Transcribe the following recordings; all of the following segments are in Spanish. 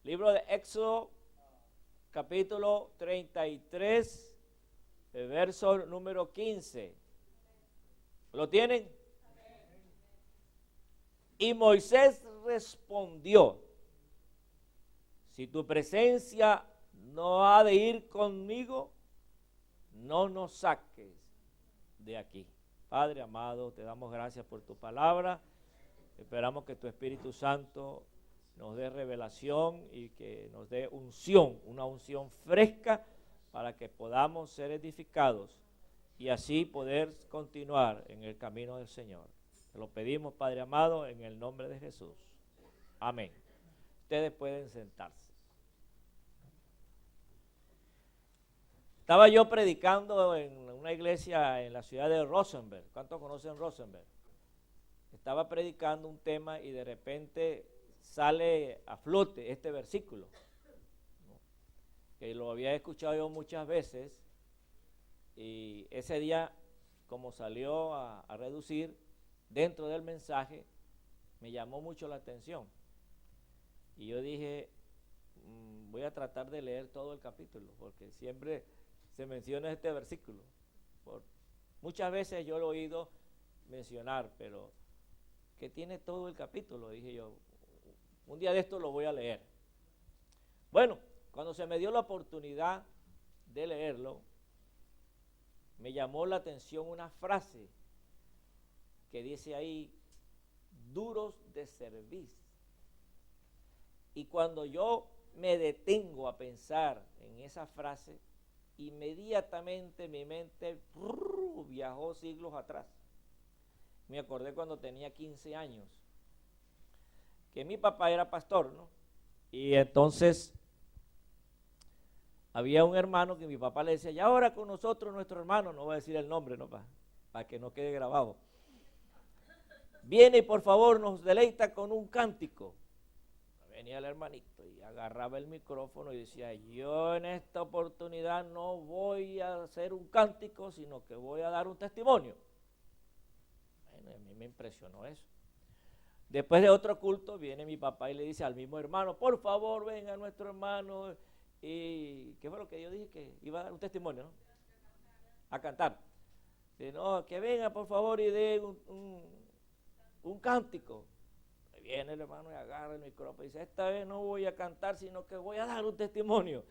Libro de Éxodo, capítulo 33, el verso número 15. ¿Lo tienen? Y Moisés respondió: si tu presencia no ha de ir conmigo, no nos saques de aquí. Padre amado, te damos gracias por tu palabra. Esperamos que tu Espíritu Santo nos dé revelación y que nos dé unción, una unción fresca para que podamos ser edificados y así poder continuar en el camino del Señor. Te lo pedimos, Padre amado, en el nombre de Jesús. Amén. Ustedes pueden sentarse. Estaba yo predicando en una iglesia en la ciudad de Rosenberg. ¿Cuántos conocen Rosenberg? Estaba predicando un tema y de repente sale a flote este versículo, ¿no? Que lo había escuchado yo muchas veces, y ese día, como salió a reducir dentro del mensaje, me llamó mucho la atención. Y yo dije, voy a tratar de leer todo el capítulo, porque siempre se menciona este versículo. Muchas veces yo lo he oído mencionar, pero que tiene todo el capítulo, dije yo, un día de esto lo voy a leer. Bueno, cuando se me dio la oportunidad de leerlo, me llamó la atención una frase que dice ahí, duros de servir. Y cuando yo me detengo a pensar en esa frase, inmediatamente mi mente viajó siglos atrás. Me acordé cuando tenía 15 años, que mi papá era pastor, ¿no? Y entonces había un hermano que mi papá le decía, ya ahora con nosotros nuestro hermano, no voy a decir el nombre, ¿no? Para que no quede grabado. Viene y por favor nos deleita con un cántico. Venía el hermanito y agarraba el micrófono y decía, yo en esta oportunidad no voy a hacer un cántico, sino que voy a dar un testimonio. Bueno, a mí me impresionó eso. Después de otro culto viene mi papá y le dice al mismo hermano, por favor venga nuestro hermano. ¿Y qué fue lo que yo dije? Que iba a dar un testimonio, ¿no? A cantar. Dice, no, que venga por favor y dé un cántico. Viene el hermano y agarra el micrófono y dice, esta vez no voy a cantar, sino que voy a dar un testimonio.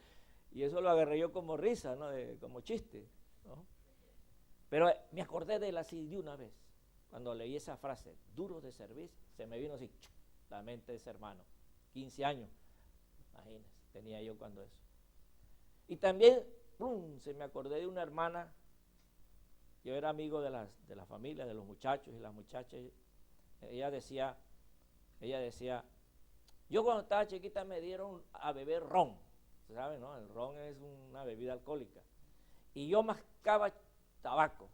Y eso lo agarré yo como risa, ¿no? Como chiste, ¿no? Pero me acordé de él así de una vez. Cuando leí esa frase, duro de servir, se me vino así, la mente de ese hermano. 15 años, imagínense, tenía yo cuando eso. Y también, se me acordé de una hermana. Yo era amigo de la familia, de los muchachos y las muchachas. Ella decía, yo cuando estaba chiquita me dieron a beber ron, ¿saben, no? El ron es una bebida alcohólica. Y yo mascaba tabaco.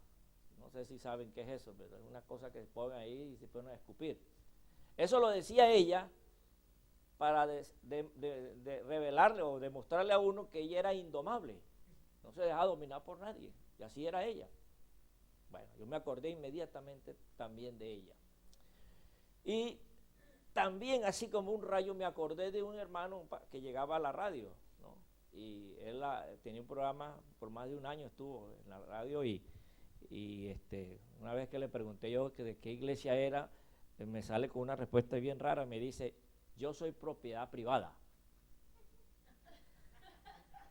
No sé si saben qué es eso, pero es una cosa que se ponen ahí y se ponen a escupir. Eso lo decía ella para revelarle o demostrarle a uno que ella era indomable. No se dejaba dominar por nadie. Y así era ella. Bueno, yo me acordé inmediatamente también de ella. Y también, así como un rayo, me acordé de un hermano que llegaba a la radio, ¿no? Y él tenía un programa, por más de un año estuvo en la radio y una vez que le pregunté yo que de qué iglesia era, me sale con una respuesta bien rara, me dice, yo soy propiedad privada.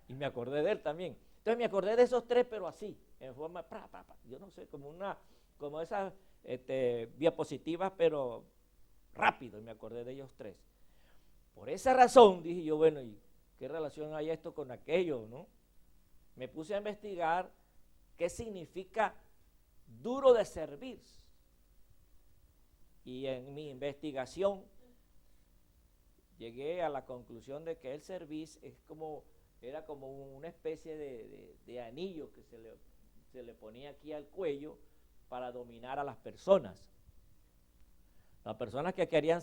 Y me acordé de él también. Entonces me acordé de esos tres, pero así, en forma, yo no sé, como esas diapositivas, pero rápido, y me acordé de ellos tres. Por esa razón dije yo, bueno, ¿y qué relación hay esto con aquello, no? Me puse a investigar qué significa duro de servir. Y en mi investigación llegué a la conclusión de que el servicio era como una especie de anillo que se le ponía aquí al cuello para dominar a las personas. Las personas que querían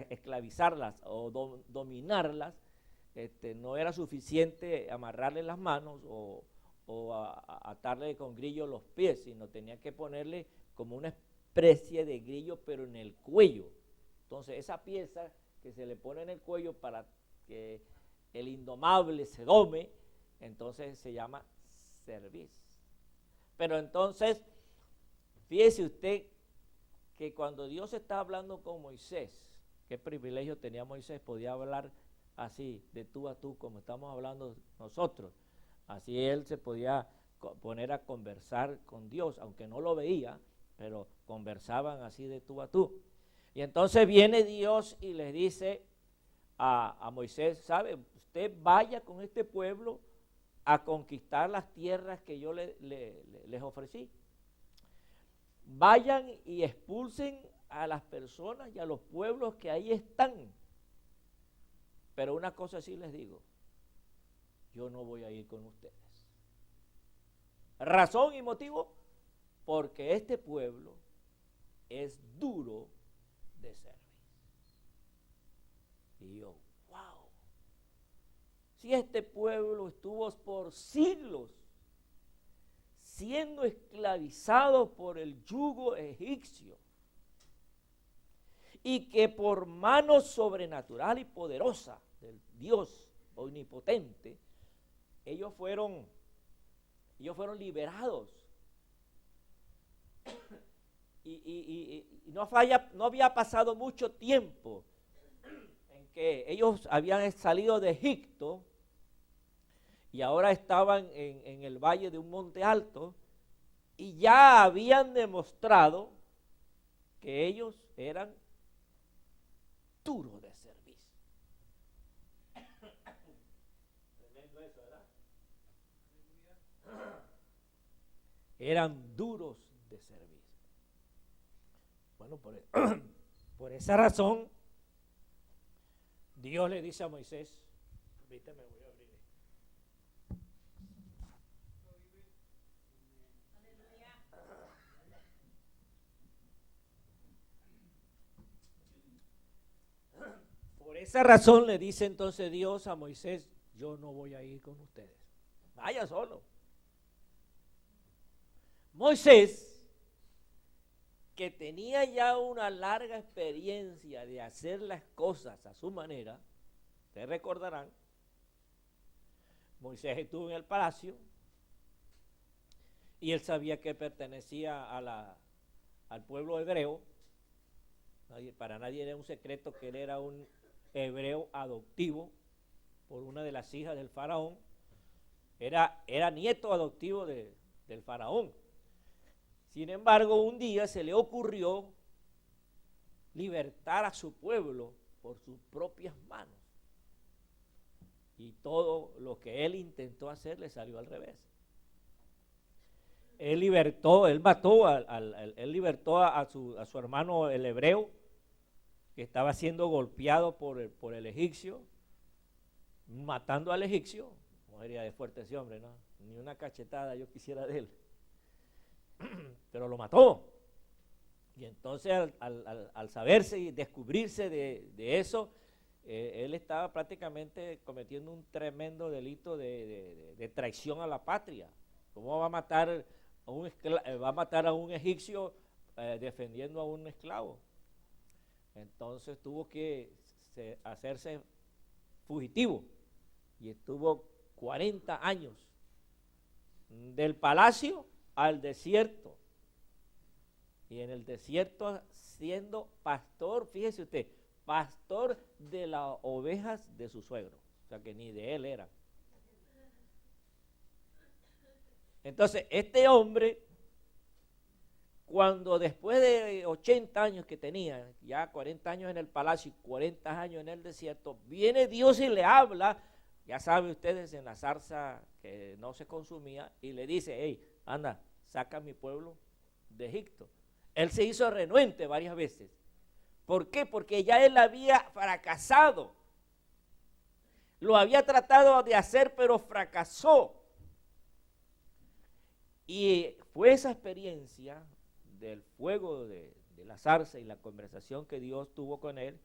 esclavizarlas o dominarlas, no era suficiente amarrarle las manos o atarle con grillo los pies, sino tenía que ponerle como una especie de grillo, pero en el cuello. Entonces esa pieza que se le pone en el cuello para que el indomable se dome, entonces se llama cerviz. Pero entonces, fíjese usted que cuando Dios está hablando con Moisés, qué privilegio tenía Moisés, podía hablar así, de tú a tú, como estamos hablando nosotros. Así él se podía poner a conversar con Dios, aunque no lo veía, pero conversaban así de tú a tú. Y entonces viene Dios y les dice a Moisés, ¿sabe? Usted vaya con este pueblo a conquistar las tierras que yo les ofrecí. Vayan y expulsen a las personas y a los pueblos que ahí están. Pero una cosa sí les digo, yo no voy a ir con ustedes. Razón y motivo, porque este pueblo es duro de servir. Y yo, wow, si este pueblo estuvo por siglos siendo esclavizado por el yugo egipcio, y que por mano sobrenatural y poderosa del Dios omnipotente, ellos fueron liberados. Y no había pasado mucho tiempo en que ellos habían salido de Egipto y ahora estaban en el valle de un monte alto y ya habían demostrado que ellos eran duros de servicio. Tremendo eso, ¿verdad? Eran duros de servir. Bueno, por esa razón, Dios le dice a Moisés, permíteme, voy a abrir. Por esa razón le dice entonces Dios a Moisés, yo no voy a ir con ustedes, vaya solo. Moisés, que tenía ya una larga experiencia de hacer las cosas a su manera, ustedes recordarán, Moisés estuvo en el palacio y él sabía que pertenecía al pueblo hebreo. Para nadie era un secreto que él era un hebreo adoptivo por una de las hijas del faraón. Era nieto adoptivo del faraón. Sin embargo, un día se le ocurrió libertar a su pueblo por sus propias manos. Y todo lo que él intentó hacer le salió al revés. Él libertó a su hermano el hebreo, que estaba siendo golpeado por el egipcio, matando al egipcio. No sería de fuerte ese hombre, ¿no? Ni una cachetada yo quisiera de él. Pero lo mató. Y entonces al saberse y descubrirse de eso, él estaba prácticamente cometiendo un tremendo delito de traición a la patria. ¿Cómo va a matar a un egipcio defendiendo a un esclavo? Entonces tuvo que hacerse fugitivo y estuvo 40 años del palacio al desierto, y en el desierto siendo pastor, fíjese usted, pastor de las ovejas de su suegro, o sea que ni de él era. Entonces este hombre, cuando después de 80 años que tenía, ya 40 años en el palacio y 40 años en el desierto, viene Dios y le habla, ya saben ustedes, en la zarza que no se consumía, y le dice, hey, anda, saca a mi pueblo de Egipto. Él se hizo renuente varias veces. ¿Por qué? Porque ya él había fracasado. Lo había tratado de hacer, pero fracasó. Y fue esa experiencia del fuego de la zarza y la conversación que Dios tuvo con él,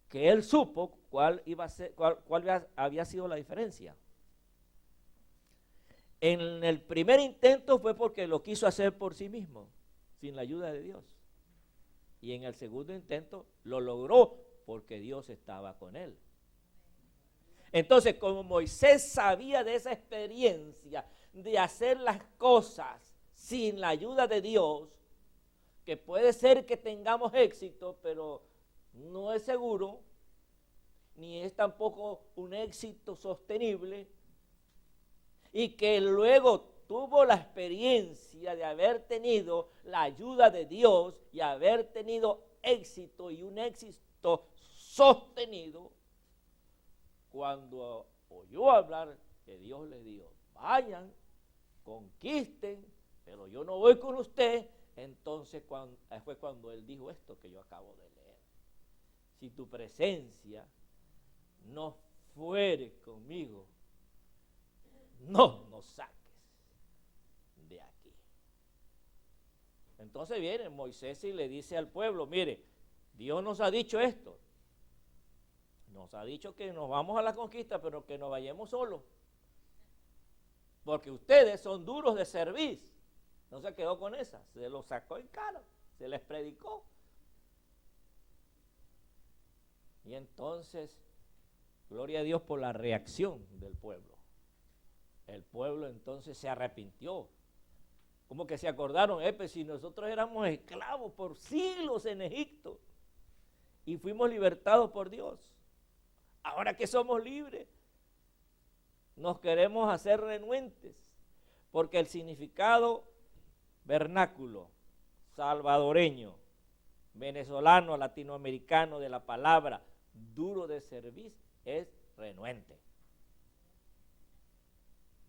que él supo cuál había sido la diferencia. En el primer intento fue porque lo quiso hacer por sí mismo, sin la ayuda de Dios. Y en el segundo intento lo logró porque Dios estaba con él. Entonces, como Moisés sabía de esa experiencia de hacer las cosas sin la ayuda de Dios, que puede ser que tengamos éxito, pero no es seguro, ni es tampoco un éxito sostenible, y que luego tuvo la experiencia de haber tenido la ayuda de Dios y haber tenido éxito y un éxito sostenido, cuando oyó hablar que Dios le dijo, vayan, conquisten, pero yo no voy con usted, entonces fue cuando él dijo esto que yo acabo de leer. Si tu presencia no fuere conmigo, no nos saques de aquí. Entonces viene Moisés y le dice al pueblo, mire, Dios nos ha dicho esto. Nos ha dicho que nos vamos a la conquista, pero que no vayamos solos. Porque ustedes son duros de servir. No se quedó con esa, se lo sacó en cara, se les predicó. Y entonces, gloria a Dios por la reacción del pueblo. El pueblo entonces se arrepintió. Como que se acordaron, pues si nosotros éramos esclavos por siglos en Egipto y fuimos libertados por Dios, ahora que somos libres, nos queremos hacer renuentes, porque el significado vernáculo, salvadoreño, venezolano, latinoamericano de la palabra duro de servir es renuente.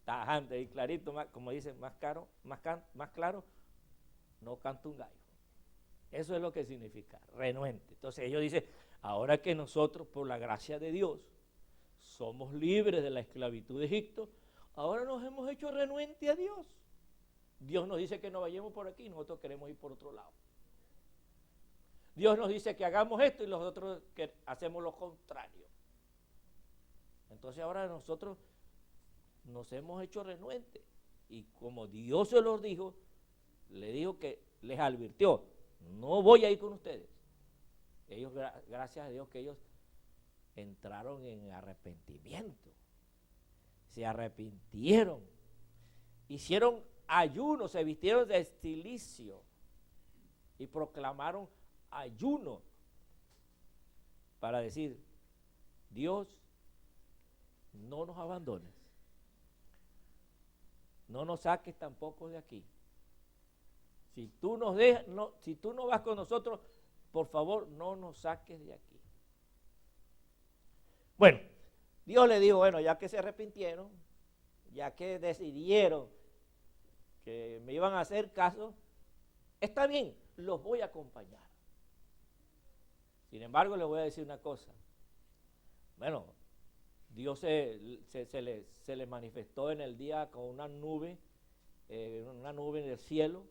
Tajante y clarito, como dicen, más claro, no canta un gallo. Eso es lo que significa, renuente. Entonces ellos dicen, ahora que nosotros, por la gracia de Dios, somos libres de la esclavitud de Egipto, ahora nos hemos hecho renuente a Dios. Dios nos dice que no vayamos por aquí, nosotros queremos ir por otro lado. Dios nos dice que hagamos esto y nosotros que hacemos lo contrario. Entonces ahora nosotros nos hemos hecho renuentes. Y como Dios se los dijo, le dijo que les advirtió, no voy a ir con ustedes. Ellos, gracias a Dios que ellos entraron en arrepentimiento. Se arrepintieron. Hicieron ayuno, se vistieron de cilicio y proclamaron ayuno para decir, Dios, no nos abandones, no nos saques tampoco de aquí. Si tú nos dejas, no, si tú no vas con nosotros, por favor, no nos saques de aquí. Bueno, Dios le dijo, bueno, ya que se arrepintieron, ya que decidieron que me iban a hacer caso, está bien, los voy a acompañar. Sin embargo, les voy a decir una cosa. Bueno, Dios se le manifestó en el día con una nube en el cielo,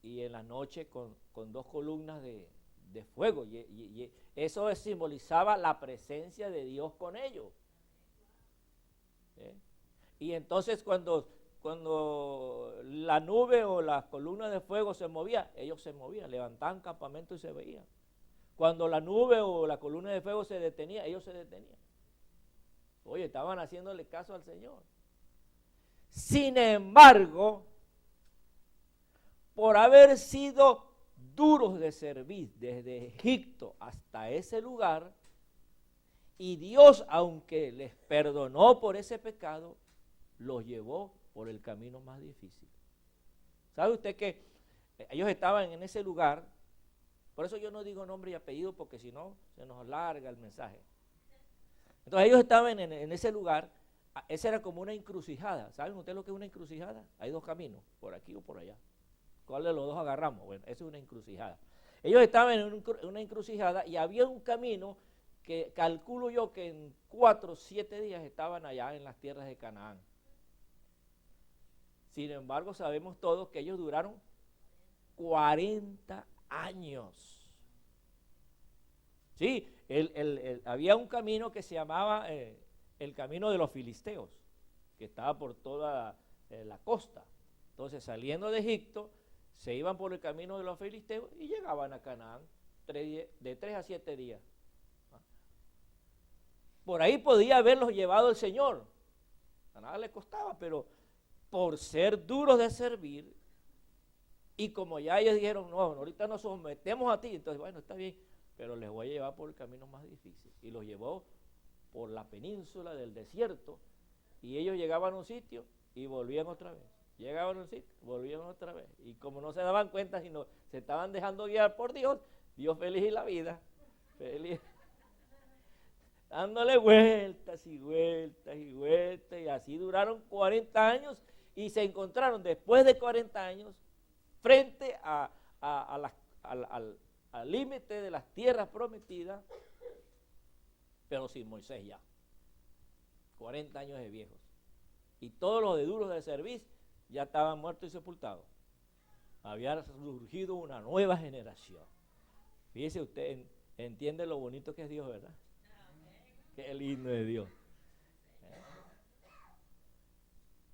y en la noche con dos columnas de fuego. Y eso simbolizaba la presencia de Dios con ellos. Y entonces cuando la nube o las columnas de fuego se movían, ellos se movían, levantaban campamento y se veían. Cuando la nube o la columna de fuego se detenía, ellos se detenían. Oye, estaban haciéndole caso al Señor. Sin embargo, por haber sido duros de servir desde Egipto hasta ese lugar, y Dios, aunque les perdonó por ese pecado, los llevó por el camino más difícil. ¿Sabe usted que ellos estaban en ese lugar? Por eso yo no digo nombre y apellido, porque si no se nos alarga el mensaje. Entonces ellos estaban en ese lugar. Esa era como una encrucijada. ¿Saben ustedes lo que es una encrucijada? Hay dos caminos, por aquí o por allá. ¿Cuál de los dos agarramos? Bueno, esa es una encrucijada. Ellos estaban en una encrucijada y había un camino que calculo yo que en 4 o 7 días estaban allá en las tierras de Canaán. Sin embargo, sabemos todos que ellos duraron 40 años. Sí, había un camino que se llamaba el camino de los filisteos, que estaba por toda la costa. Entonces, saliendo de Egipto, se iban por el camino de los filisteos y llegaban a Canaán de 3 a 7 días. por ahí podía haberlos llevado el Señor. A nada le costaba, pero por ser duros de servir, y como ya ellos dijeron, no, ahorita nos sometemos a ti, entonces bueno, está bien, pero les voy a llevar por el camino más difícil. Y los llevó por la península del desierto, y ellos llegaban a un sitio y volvían otra vez. Llegaban a un sitio, volvían otra vez. Y como no se daban cuenta, sino se estaban dejando guiar por Dios, Dios feliz y la vida, feliz, dándole vueltas y vueltas y vueltas, y así duraron 40 años, y se encontraron después de 40 años frente al límite de las tierras prometidas, pero sin Moisés ya. 40 años de viejos. Y todos los de duros de servicio ya estaban muertos y sepultados. Había surgido una nueva generación. Fíjese usted, entiende lo bonito que es Dios, ¿verdad? Qué lindo es Dios.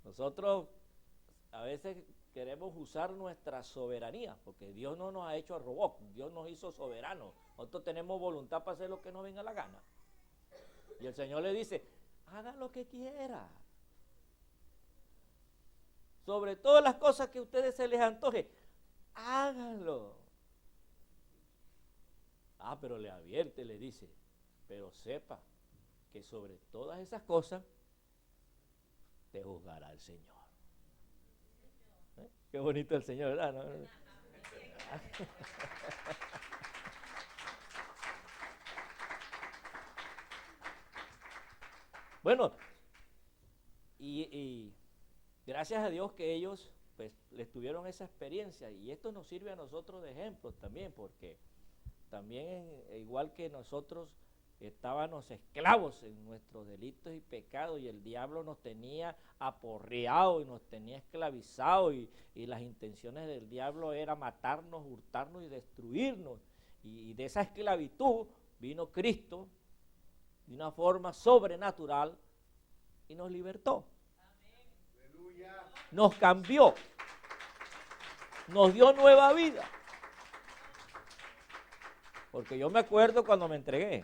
Nosotros a veces queremos usar nuestra soberanía, porque Dios no nos ha hecho a robot, Dios nos hizo soberanos. Nosotros tenemos voluntad para hacer lo que nos venga la gana. Y el Señor le dice, haga lo que quiera. Sobre todas las cosas que a ustedes se les antoje, háganlo. Pero le advierte, le dice, pero sepa que sobre todas esas cosas te juzgará el Señor. Qué bonito el Señor, ¿verdad? ¿No? Bueno, y gracias a Dios que ellos pues les tuvieron esa experiencia, y esto nos sirve a nosotros de ejemplo también, porque también igual que nosotros estábamos esclavos en nuestros delitos y pecados, y el diablo nos tenía aporreado y nos tenía esclavizados, y las intenciones del diablo era matarnos, hurtarnos y destruirnos, y de esa esclavitud vino Cristo de una forma sobrenatural y nos libertó. Nos cambió, nos dio nueva vida. Porque yo me acuerdo cuando me entregué,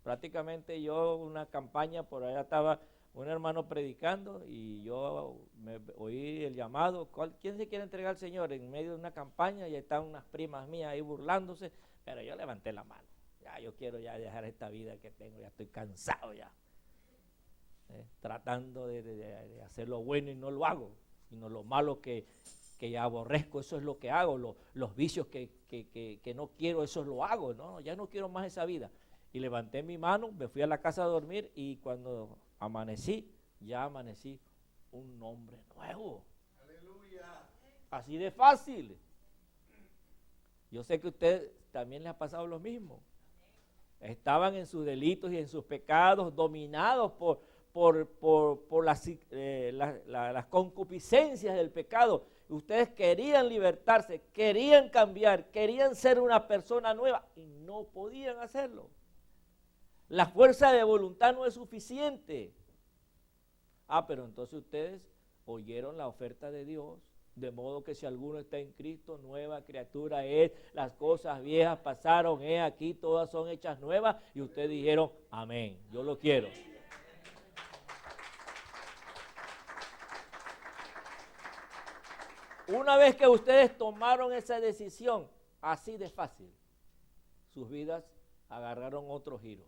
prácticamente yo una campaña, por allá estaba un hermano predicando y yo me oí el llamado, ¿quién se quiere entregar al Señor? En medio de una campaña, y estaban unas primas mías ahí burlándose, pero yo levanté la mano. Ya yo quiero ya dejar esta vida que tengo, ya estoy cansado ya. Tratando de hacer lo bueno y no lo hago, sino lo malo que aborrezco, eso es lo que hago, los vicios que no quiero, eso lo hago, ¿no? Ya no quiero más esa vida. Y levanté mi mano, me fui a la casa a dormir, y cuando amanecí, ya amanecí un hombre nuevo. ¡Aleluya! Así de fácil. Yo sé que a usted también les ha pasado lo mismo. Estaban en sus delitos y en sus pecados, dominados por las concupiscencias del pecado. Ustedes querían libertarse, querían cambiar, querían ser una persona nueva y no podían hacerlo. La fuerza de voluntad no es suficiente. Pero entonces ustedes oyeron la oferta de Dios, de modo que si alguno está en Cristo, nueva criatura es, las cosas viejas pasaron, aquí todas son hechas nuevas, y ustedes dijeron, amén, yo lo quiero. Una vez que ustedes tomaron esa decisión, así de fácil, sus vidas agarraron otro giro.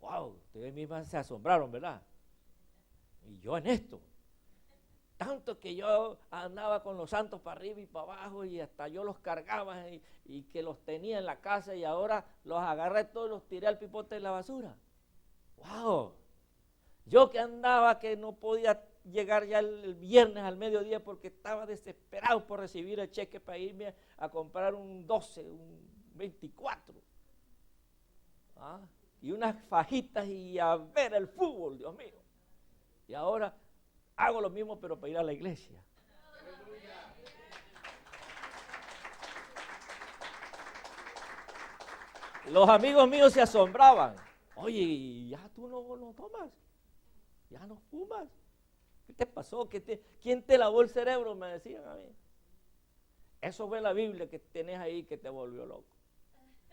Wow, ustedes mismas se asombraron, ¿verdad? Y yo en esto. Tanto que yo andaba con los santos para arriba y para abajo, y hasta yo los cargaba y que los tenía en la casa, y ahora los agarré todos y los tiré al pipote de la basura. ¡Wow! Yo que andaba, que no podía llegar ya el viernes al mediodía porque estaba desesperado por recibir el cheque para irme a comprar un 12, un 24. Y unas fajitas y a ver el fútbol, Dios mío. Y ahora hago lo mismo, pero para ir a la iglesia. Los amigos míos se asombraban. Oye, ya tú no tomas, ya no fumas. ¿Qué te pasó? ¿Quién te lavó el cerebro? Me decían a mí. Eso fue la Biblia que tenés ahí que te volvió loco.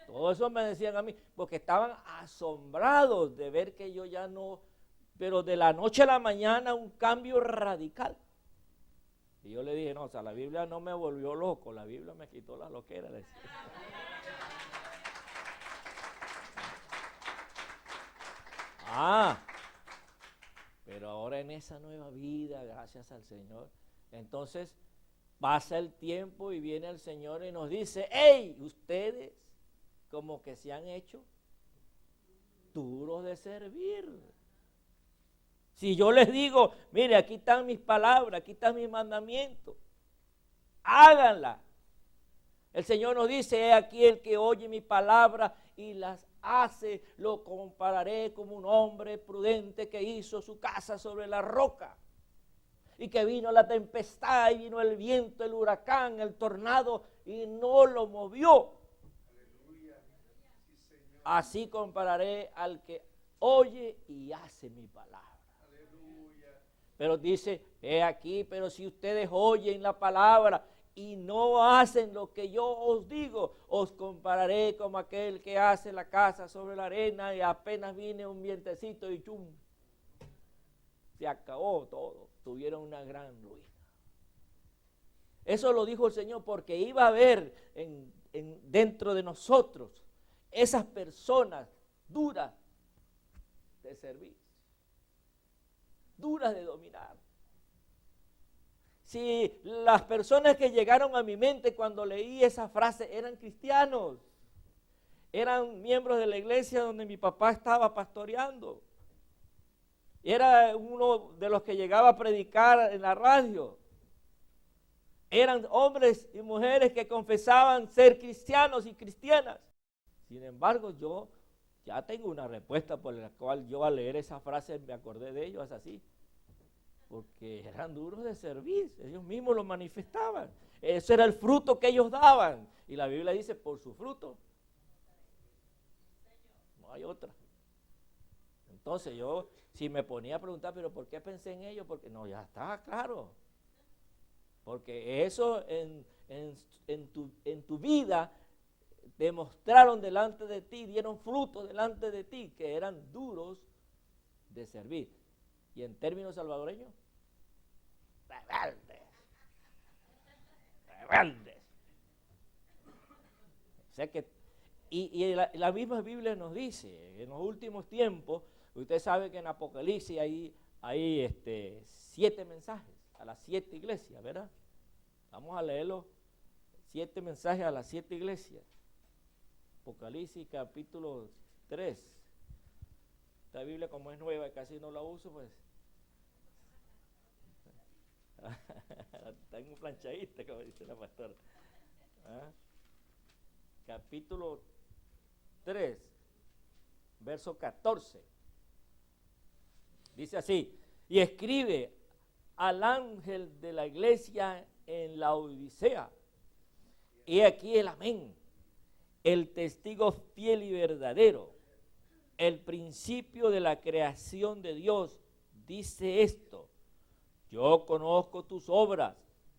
Todo eso me decían a mí, porque estaban asombrados de ver que yo ya no, pero de la noche a la mañana un cambio radical. Y yo le dije, no, o sea, la Biblia no me volvió loco, la Biblia me quitó la loquera. Ah, pero ahora en esa nueva vida, gracias al Señor, entonces pasa el tiempo y viene el Señor y nos dice, hey, ustedes como que se han hecho duros de servir. Si yo les digo, mire, aquí están mis palabras, aquí están mis mandamientos, háganla. El Señor nos dice, he aquí el que oye mi palabra y las hace, lo compararé como un hombre prudente que hizo su casa sobre la roca. Y que vino la tempestad y vino el viento, el huracán, el tornado y no lo movió. Así compararé al que oye y hace mi palabra. Pero dice, he aquí, pero si ustedes oyen la palabra y no hacen lo que yo os digo, os compararé como aquel que hace la casa sobre la arena y apenas viene un vientecito y chum, se acabó todo, tuvieron una gran ruina. Eso lo dijo el Señor porque iba a haber dentro de nosotros esas personas duras de servir, duras de dominar. Si las personas que llegaron a mi mente cuando leí esa frase eran cristianos, eran miembros de la iglesia donde mi papá estaba pastoreando, era uno de los que llegaba a predicar en la radio, eran hombres y mujeres que confesaban ser cristianos y cristianas. Sin embargo, yo ya tengo una respuesta por la cual yo al leer esa frase me acordé de ellos, es así. Porque eran duros de servir, ellos mismos lo manifestaban. Ese era el fruto que ellos daban. Y la Biblia dice, por su fruto no hay otra. Entonces yo, si me ponía a preguntar, pero ¿por qué pensé en ellos? Porque no, ya está claro. Porque eso en tu vida demostraron delante de ti, dieron fruto delante de ti, que eran duros de servir. Y en términos salvadoreños, rebeldes. Rebeldes. O sea que, y la misma Biblia nos dice, en los últimos tiempos, usted sabe que en Apocalipsis hay 7 mensajes a las 7 iglesias, ¿verdad? Vamos a leerlo, 7 mensajes a las 7 iglesias. Apocalipsis capítulo 3. Esta Biblia como es nueva y casi no la uso, pues tengo un planchadista, como dice la pastora. Capítulo 3, verso 14. Dice así, y escribe al ángel de la iglesia en la Odisea, y aquí el amén, el testigo fiel y verdadero, el principio de la creación de Dios, dice esto, yo conozco tus obras,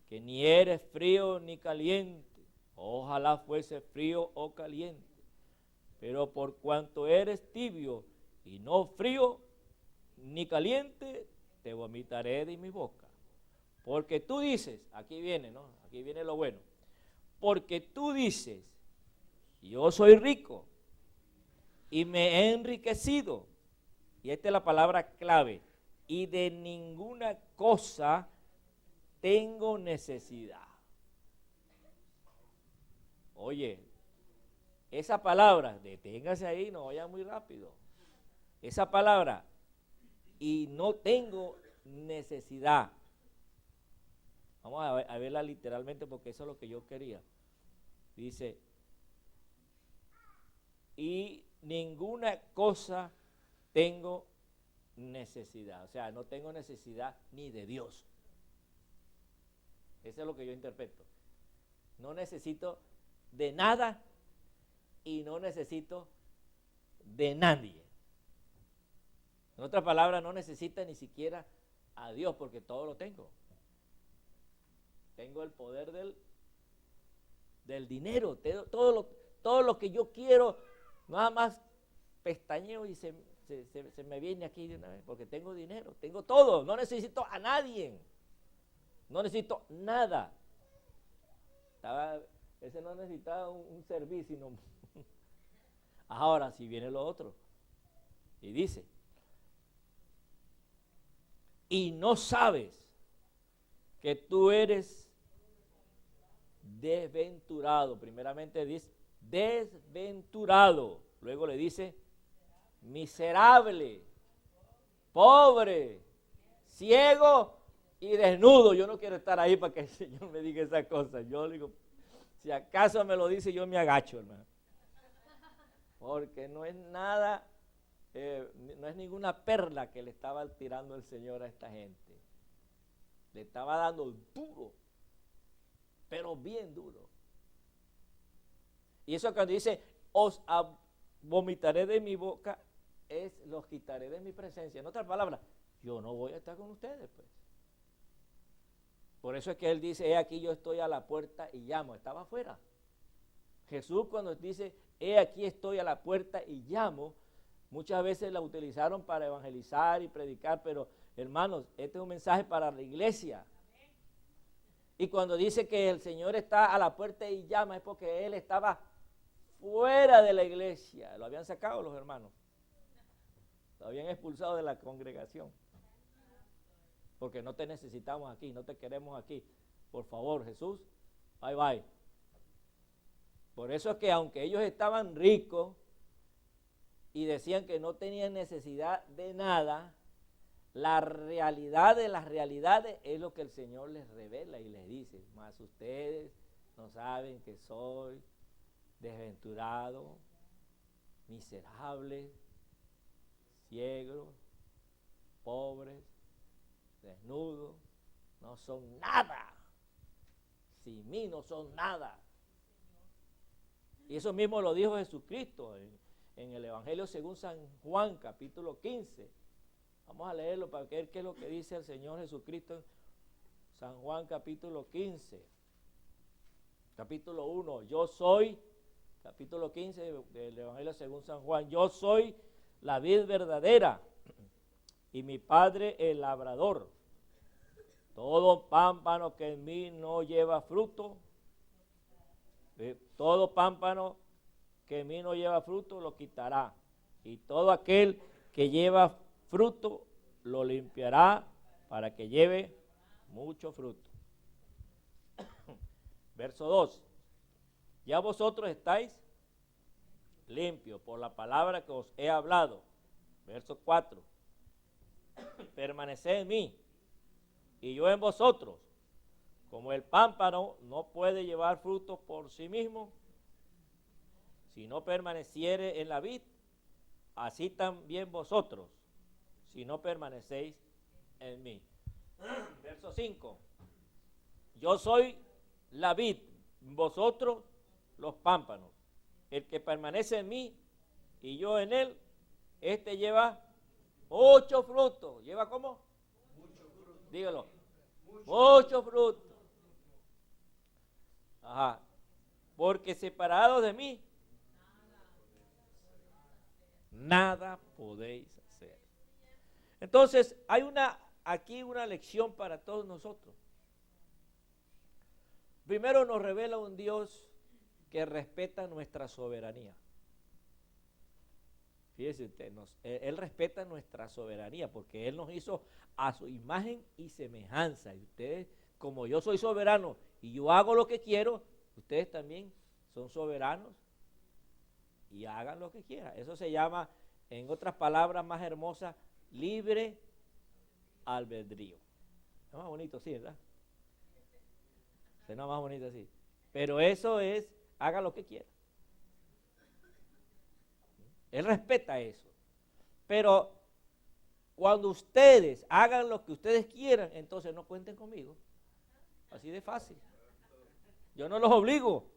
que ni eres frío ni caliente, ojalá fuese frío o caliente, pero por cuanto eres tibio y no frío ni caliente, te vomitaré de mi boca. Porque tú dices, aquí viene, ¿no? Aquí viene lo bueno, porque tú dices, yo soy rico y me he enriquecido, y esta es la palabra clave, y de ninguna cosa tengo necesidad. Oye, esa palabra, deténgase ahí, no vaya muy rápido. Esa palabra, y no tengo necesidad. Vamos a verla literalmente porque eso es lo que yo quería. Dice, y ninguna cosa tengo necesidad. O sea, no tengo necesidad ni de Dios. Eso es lo que yo interpreto. No necesito de nada y no necesito de nadie. En otras palabras, no necesita ni siquiera a Dios porque todo lo tengo. Tengo el poder del dinero, todo lo que yo quiero, nada más pestañeo y se me viene aquí de una vez, porque tengo dinero, tengo todo, no necesito a nadie, no necesito nada. Ese no necesitaba un servicio, sino ahora sí viene lo otro. Y dice, y no sabes que tú eres desventurado. Primeramente dice, desventurado. Luego le dice, miserable, pobre, ciego y desnudo. Yo no quiero estar ahí para que el Señor me diga esas cosas. Yo digo, si acaso me lo dice, yo me agacho, hermano. Porque no es nada, no es ninguna perla que le estaba tirando el Señor a esta gente. Le estaba dando duro, pero bien duro. Y eso cuando dice, os vomitaré de mi boca, los quitaré de mi presencia. En otras palabras, yo no voy a estar con ustedes, pues. Por eso es que él dice, he aquí yo estoy a la puerta y llamo. Estaba afuera. Jesús cuando dice, he aquí estoy a la puerta y llamo, muchas veces la utilizaron para evangelizar y predicar, pero hermanos, este es un mensaje para la iglesia. Y cuando dice que el Señor está a la puerta y llama, es porque Él estaba fuera de la iglesia. Lo habían sacado los hermanos. Lo habían expulsado de la congregación. Porque no te necesitamos aquí, no te queremos aquí. Por favor, Jesús, bye bye. Por eso es que aunque ellos estaban ricos y decían que no tenían necesidad de nada, la realidad de las realidades es lo que el Señor les revela y les dice. Mas ustedes no saben que soy desventurado, miserable, ciego, pobres, desnudos, no son nada. Sin mí no son nada. Y eso mismo lo dijo Jesucristo en el Evangelio según San Juan, capítulo 15. Vamos a leerlo para ver qué es lo que dice el Señor Jesucristo en San Juan, capítulo 15. Capítulo 1, yo soy, capítulo 15 del Evangelio según San Juan, yo soy la vid verdadera y mi Padre el labrador. Todo pámpano que en mí no lleva fruto, todo pámpano que en mí no lleva fruto lo quitará. Y todo aquel que lleva fruto lo limpiará para que lleve mucho fruto. Verso 2. Ya vosotros estáis limpios por la palabra que os he hablado. Verso 4. Permaneced en mí y yo en vosotros. Como el pámpano no puede llevar fruto por sí mismo, si no permaneciere en la vid, así también vosotros, si no permanecéis en mí. Verso 5. Yo soy la vid, vosotros los pámpanos. El que permanece en mí y yo en él, este lleva mucho fruto. ¿Lleva cómo? Mucho fruto. Dígalo. Mucho fruto. Ajá. Porque separados de mí, nada podéis hacer. Entonces, hay aquí una lección para todos nosotros. Primero nos revela un Dios que respeta nuestra soberanía. Fíjese usted, Él respeta nuestra soberanía porque Él nos hizo a su imagen y semejanza. Y ustedes, como yo soy soberano y yo hago lo que quiero, ustedes también son soberanos y hagan lo que quieran. Eso se llama, en otras palabras más hermosas, libre albedrío. Es más bonito, sí, ¿verdad? Es más bonito así. Pero eso es, haga lo que quiera. Él respeta eso. Pero cuando ustedes hagan lo que ustedes quieran, entonces no cuenten conmigo. Así de fácil. Yo no los obligo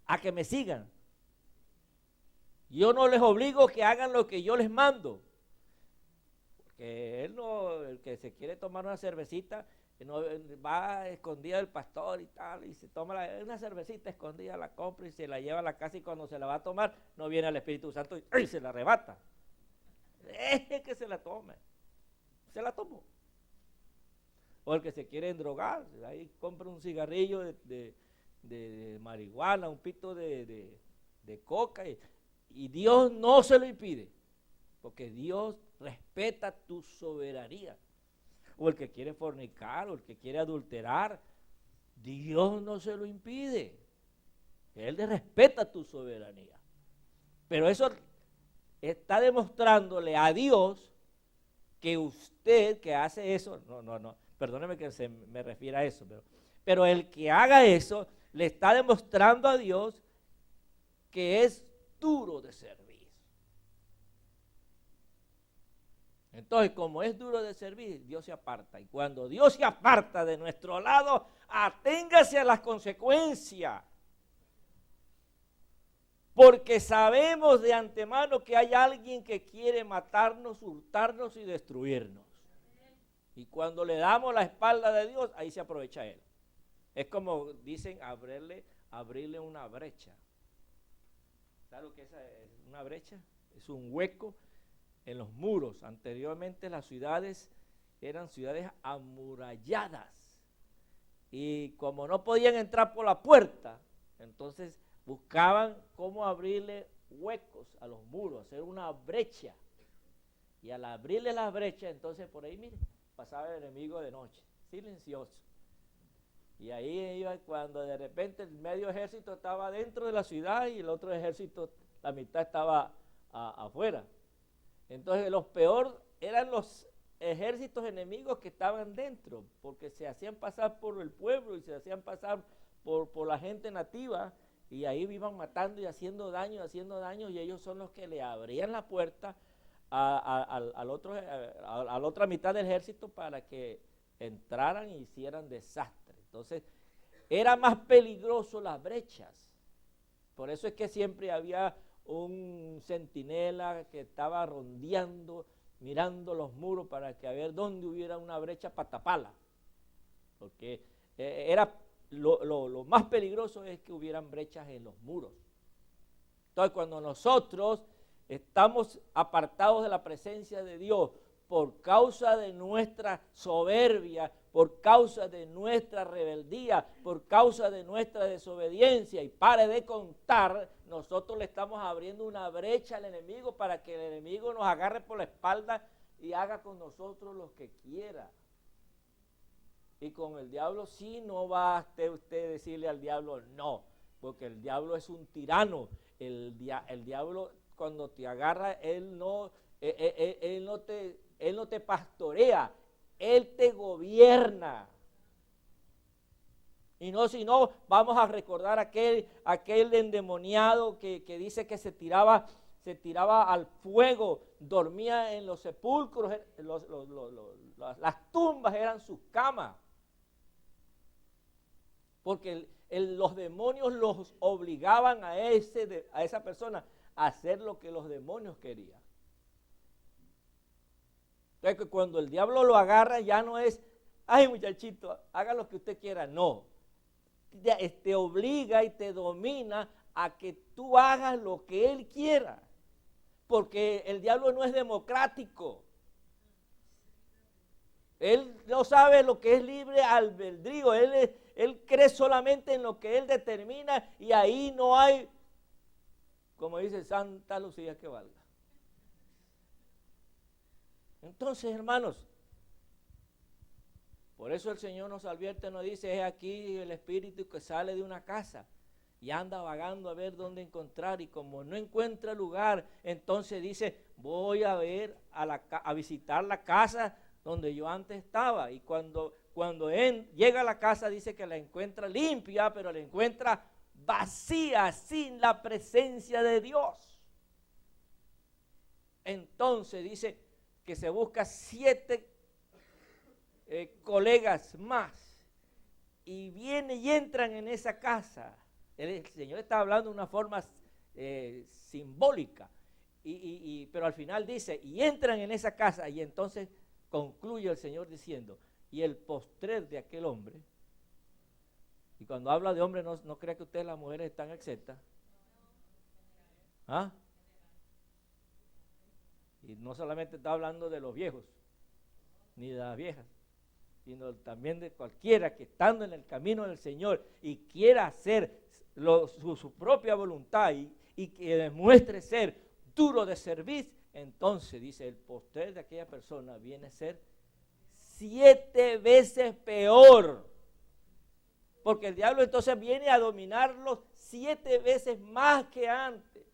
a que me sigan. Yo no les obligo que hagan lo que yo les mando. Porque él no, el que se quiere tomar una cervecita, no, va escondida el pastor y tal, y se toma una cervecita escondida, la compra y se la lleva a la casa, y cuando se la va a tomar, no viene el Espíritu Santo y se la arrebata. Deje que se la tome. Se la tomó. O el que se quiere drogar, ahí compra un cigarrillo de marihuana, un pito de coca, y Dios no se lo impide, porque Dios respeta tu soberanía. O el que quiere fornicar, o el que quiere adulterar, Dios no se lo impide. Él respeta tu soberanía. Pero eso está demostrándole a Dios que usted que hace eso, no, perdóneme que me refiera a eso, pero el que haga eso le está demostrando a Dios que es duro de servir. Entonces, como es duro de servir, Dios se aparta. Y cuando Dios se aparta de nuestro lado, aténgase a las consecuencias. Porque sabemos de antemano que hay alguien que quiere matarnos, hurtarnos y destruirnos. Y cuando le damos la espalda de Dios, ahí se aprovecha Él. Es como dicen, abrirle una brecha. ¿Sabe lo que es una brecha? Es un hueco en los muros. Anteriormente las ciudades eran ciudades amuralladas. Y como no podían entrar por la puerta, entonces buscaban cómo abrirle huecos a los muros, hacer una brecha. Y al abrirle la brecha, entonces por ahí, mire, pasaba el enemigo de noche, silencioso. Y ahí iba cuando de repente el medio ejército estaba dentro de la ciudad y el otro ejército, la mitad estaba afuera. Entonces los peor eran los ejércitos enemigos que estaban dentro, porque se hacían pasar por el pueblo y se hacían pasar por la gente nativa, y ahí iban matando y haciendo daño, y ellos son los que le abrían la puerta a la otra mitad del ejército para que entraran y hicieran desastre. Entonces, era más peligroso las brechas. Por eso es que siempre había un centinela que estaba rondeando, mirando los muros para que a ver dónde hubiera una brecha para taparla. Porque era lo más peligroso es que hubieran brechas en los muros. Entonces, cuando nosotros estamos apartados de la presencia de Dios por causa de nuestra soberbia, por causa de nuestra rebeldía, por causa de nuestra desobediencia, y pare de contar, nosotros le estamos abriendo una brecha al enemigo para que el enemigo nos agarre por la espalda y haga con nosotros lo que quiera. Y con el diablo sí no va a usted decirle al diablo no, porque el diablo es un tirano. El diablo cuando te agarra, él no te pastorea, él te gobierna. Y no, si no, vamos a recordar aquel endemoniado que dice que se tiraba al fuego, dormía en los sepulcros, las tumbas eran sus camas. Porque los demonios los obligaban a esa persona a hacer lo que los demonios querían. Entonces, cuando el diablo lo agarra, ya no es, ay muchachito, haga lo que usted quiera, no. Te obliga y te domina a que tú hagas lo que él quiera. Porque el diablo no es democrático. Él no sabe lo que es libre albedrío. Él cree solamente en lo que él determina, y ahí no hay, como dice Santa Lucía, que valga. Entonces, hermanos, por eso el Señor nos advierte, nos dice, es aquí el espíritu que sale de una casa y anda vagando a ver dónde encontrar, y como no encuentra lugar, entonces dice, voy a ver, a visitar la casa donde yo antes estaba. Y cuando llega a la casa, dice que la encuentra limpia, pero la encuentra vacía, sin la presencia de Dios. Entonces dice que se busca 7 colegas más, y vienen y entran en esa casa. El Señor está hablando de una forma simbólica, pero al final dice, y entran en esa casa, y entonces concluye el Señor diciendo, y el postrer de aquel hombre. Y cuando habla de hombre, no crea que ustedes las mujeres están exentas. ¿Ah? Y no solamente está hablando de los viejos, ni de las viejas, sino también de cualquiera que estando en el camino del Señor y quiera hacer su propia voluntad y que demuestre ser duro de servir, entonces dice el postrer de aquella persona viene a ser 7 veces peor. Porque el diablo entonces viene a dominarlos 7 veces más que antes.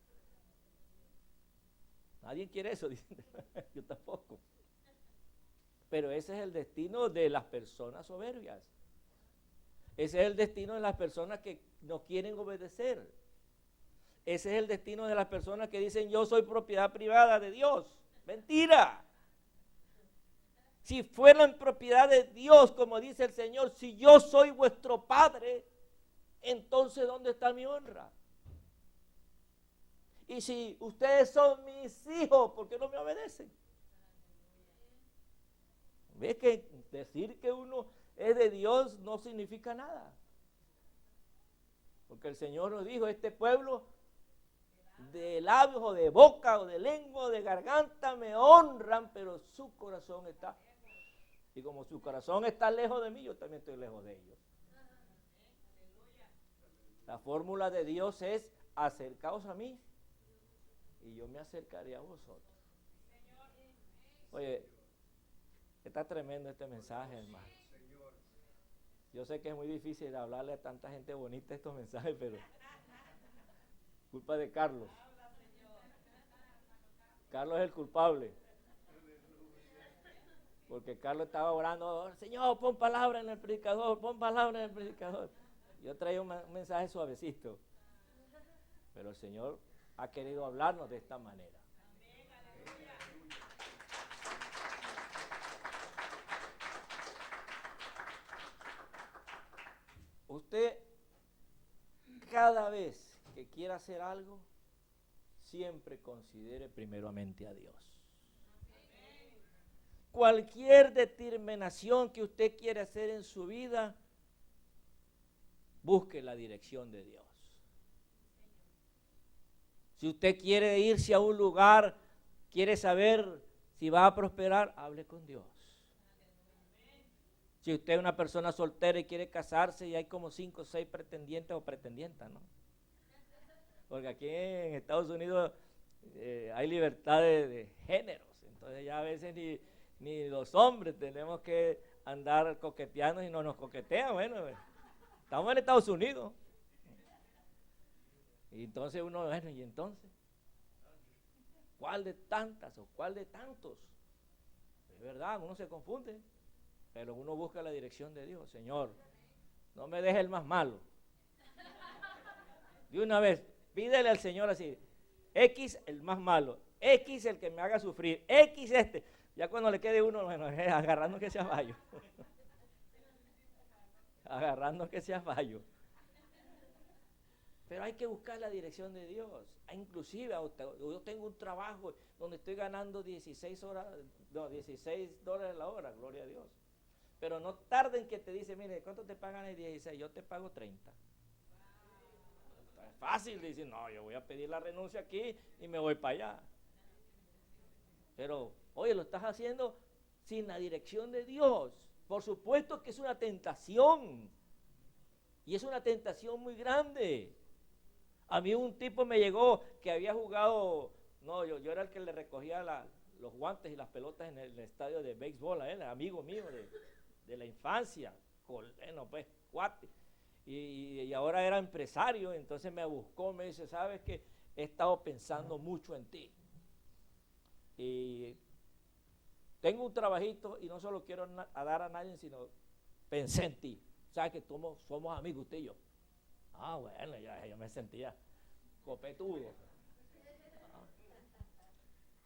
Nadie quiere eso, dice. Yo tampoco. Pero ese es el destino de las personas soberbias. Ese es el destino de las personas que no quieren obedecer. Ese es el destino de las personas que dicen yo soy propiedad privada de Dios. Mentira. Si fueran propiedad de Dios, como dice el Señor, si yo soy vuestro Padre, entonces ¿dónde está mi honra? Y si ustedes son mis hijos, ¿por qué no me obedecen? ¿Ves que decir que uno es de Dios no significa nada? Porque el Señor nos dijo, este pueblo de labios o de boca o de lengua o de garganta me honran, pero su corazón está... Y como su corazón está lejos de mí, yo también estoy lejos de ellos. La fórmula de Dios es acercaos a mí y yo me acercaré a vosotros. Oye, está tremendo este mensaje, hermano. Yo sé que es muy difícil hablarle a tanta gente bonita estos mensajes, pero culpa de Carlos. Carlos es el culpable. Porque Carlos estaba orando, Señor, pon palabra en el predicador, pon palabra en el predicador. Yo traía un mensaje suavecito, pero el Señor ha querido hablarnos de esta manera. Usted, cada vez que quiera hacer algo, siempre considere primeramente a Dios. Cualquier determinación que usted quiera hacer en su vida, busque la dirección de Dios. Si usted quiere irse a un lugar, quiere saber si va a prosperar, hable con Dios. Si usted es una persona soltera y quiere casarse y hay como 5 o 6 pretendientes o pretendientas, ¿no? Porque aquí en Estados Unidos hay libertad de géneros, entonces ya a veces ni los hombres tenemos que andar coqueteando y no nos coquetean, bueno, estamos en Estados Unidos. Y entonces uno, bueno, ¿y entonces? ¿Cuál de tantas o cuál de tantos? Es verdad, uno se confunde, pero uno busca la dirección de Dios. Señor, no me deje el más malo. De una vez, pídele al Señor así, X el más malo, X el que me haga sufrir, X este. Ya cuando le quede uno, bueno, agarrando que sea fallo. Agarrando que sea fallo. Pero hay que buscar la dirección de Dios. Inclusive, yo tengo un trabajo donde estoy ganando 16 dólares la hora, gloria a Dios. Pero no tarden que te dice, mire, ¿cuánto te pagan el 16? Yo te pago 30. Es fácil decir, no, yo voy a pedir la renuncia aquí y me voy para allá. Pero, oye, lo estás haciendo sin la dirección de Dios. Por supuesto que es una tentación. Y es una tentación muy grande. A mí un tipo me llegó que había jugado, no, yo era el que le recogía los guantes y las pelotas en el estadio de béisbol a él, amigo mío de la infancia, bueno, pues, cuate. Y ahora era empresario, entonces me buscó, me dice, ¿sabes qué? He estado pensando mucho en ti. Y tengo un trabajito y no solo quiero dar a nadie, sino pensé en ti. ¿Sabes que somos amigos usted y yo? Ah, bueno, ya yo me sentía copetudo.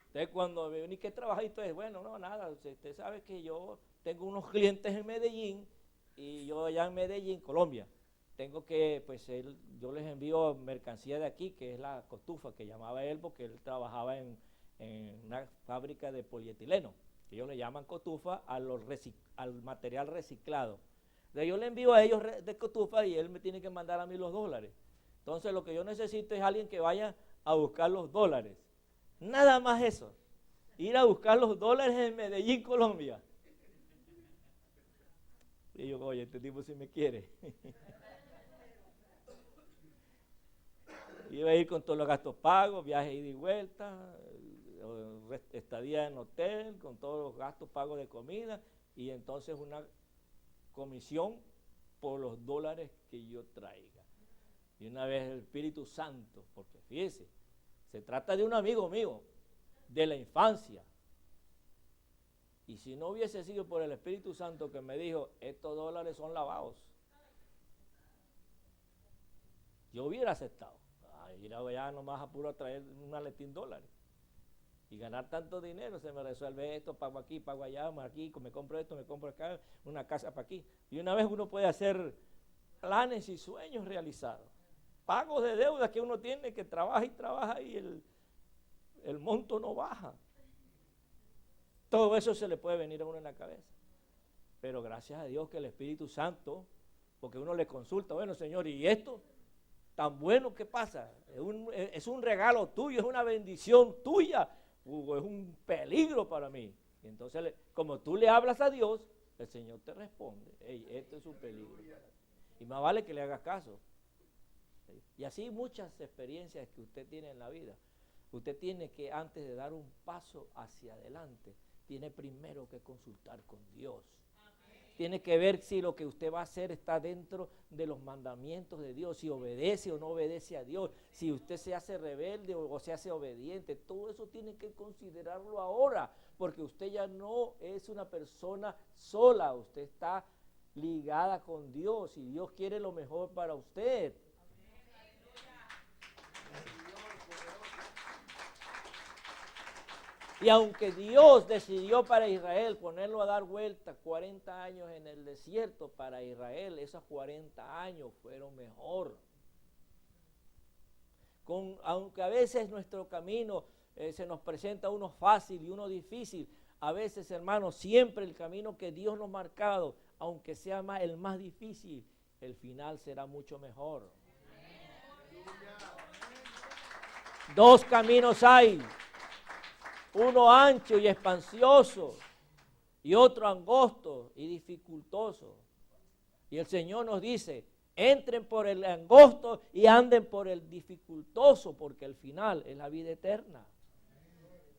Entonces cuando me vení, ¿qué trabajito es? Bueno, no, nada, usted sabe que yo tengo unos clientes en Medellín y yo allá en Medellín, Colombia, tengo que, pues yo les envío mercancía de aquí, que es la costufa que llamaba él, porque él trabajaba en una fábrica de polietileno, Ellos le llaman cotufa al material reciclado. Entonces yo le envío a ellos de cotufa y él me tiene que mandar a mí los dólares. Entonces lo que yo necesito es alguien que vaya a buscar los dólares. Nada más eso. Ir a buscar los dólares en Medellín, Colombia. Y yo, oye, este tipo sí me quiere. Iba a ir con todos los gastos pagos, viaje ida y vuelta, estadía en hotel, con todos los gastos pagos de comida, y entonces una comisión por los dólares que yo traiga. Y una vez el Espíritu Santo, porque fíjese, se trata de un amigo mío, de la infancia. Y si no hubiese sido por el Espíritu Santo que me dijo, estos dólares son lavados, yo hubiera aceptado. Ir allá nomás a puro traer un maletín dólares. Y ganar tanto dinero, se me resuelve esto, pago aquí, pago allá, aquí, me compro esto, me compro acá, una casa para aquí. Y una vez uno puede hacer planes y sueños realizados. Pagos de deudas que uno tiene, que trabaja y el monto no baja. Todo eso se le puede venir a uno en la cabeza. Pero gracias a Dios que el Espíritu Santo, porque uno le consulta, bueno, Señor, ¿y esto? Tan bueno que pasa, es un regalo tuyo, es una bendición tuya, es un peligro para mí. Y entonces, como tú le hablas a Dios, el Señor te responde, hey, esto es un peligro. Y más vale que le hagas caso. Y así muchas experiencias que usted tiene en la vida. Usted tiene que, antes de dar un paso hacia adelante, tiene primero que consultar con Dios. Tiene que ver si lo que usted va a hacer está dentro de los mandamientos de Dios, si obedece o no obedece a Dios, si usted se hace rebelde o se hace obediente. Todo eso tiene que considerarlo ahora, porque usted ya no es una persona sola, usted está ligada con Dios y Dios quiere lo mejor para usted. Y aunque Dios decidió para Israel ponerlo a dar vuelta 40 años en el desierto, para Israel esos 40 años fueron mejor. Aunque a veces nuestro camino se nos presenta uno fácil y uno difícil, a veces, hermanos, siempre el camino que Dios nos ha marcado, aunque sea el más difícil, el final será mucho mejor. Dos caminos hay. Uno ancho y espacioso y otro angosto y dificultoso. Y el Señor nos dice, entren por el angosto y anden por el dificultoso, porque el final es la vida eterna.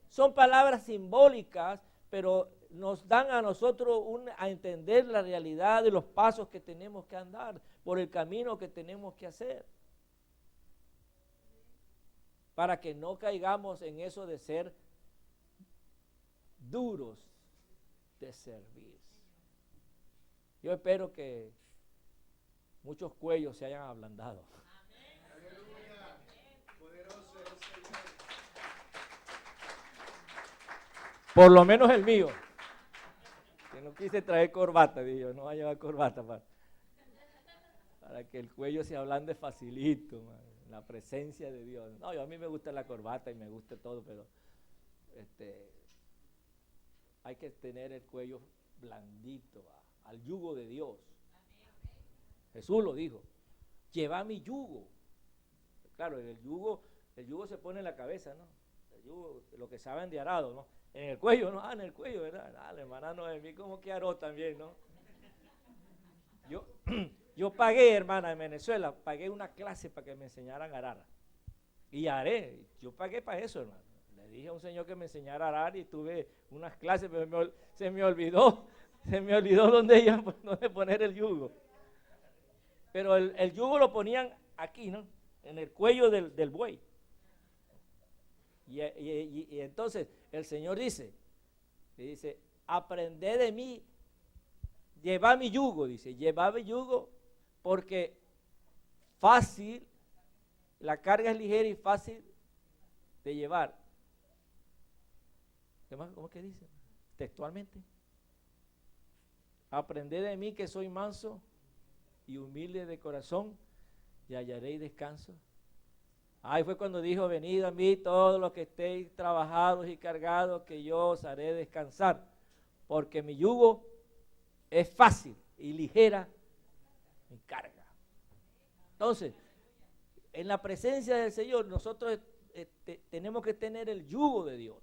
Son palabras simbólicas, pero nos dan a nosotros a entender la realidad de los pasos que tenemos que andar, por el camino que tenemos que hacer. Para que no caigamos en eso de ser duros de servir. Yo espero que muchos cuellos se hayan ablandado. Aleluya. Poderoso es el Señor. Por lo menos el mío. Que no quise traer corbata, digo, no va a llevar corbata para que el cuello se ablande facilito, man, en la presencia de Dios. No, a mí me gusta la corbata y me gusta todo, pero hay que tener el cuello blandito al yugo de Dios. Jesús lo dijo, lleva mi yugo. Claro, el yugo se pone en la cabeza, ¿no? El yugo, lo que saben de arado, ¿no? En el cuello, ¿no? En el cuello, ¿verdad? La hermana Noemí como que aró también, ¿no? Yo pagué, hermana, en Venezuela, pagué una clase para que me enseñaran a arar. Y aré, yo pagué para eso, hermano. Le dije a un señor que me enseñara a arar y tuve unas clases, pero se me olvidó dónde poner el yugo. Pero el yugo lo ponían aquí, ¿no? En el cuello del buey. Y entonces el Señor dice, aprended de mí, llevad mi yugo, llevad mi yugo, porque fácil, la carga es ligera y fácil de llevar. ¿Cómo que dice? Textualmente. Aprended de mí que soy manso y humilde de corazón y hallaréis descanso. Ahí fue cuando dijo, venid a mí todos los que estéis trabajados y cargados, que yo os haré descansar. porque mi yugo es fácil y ligera mi carga. Entonces, en la presencia del Señor, nosotros tenemos que tener el yugo de Dios.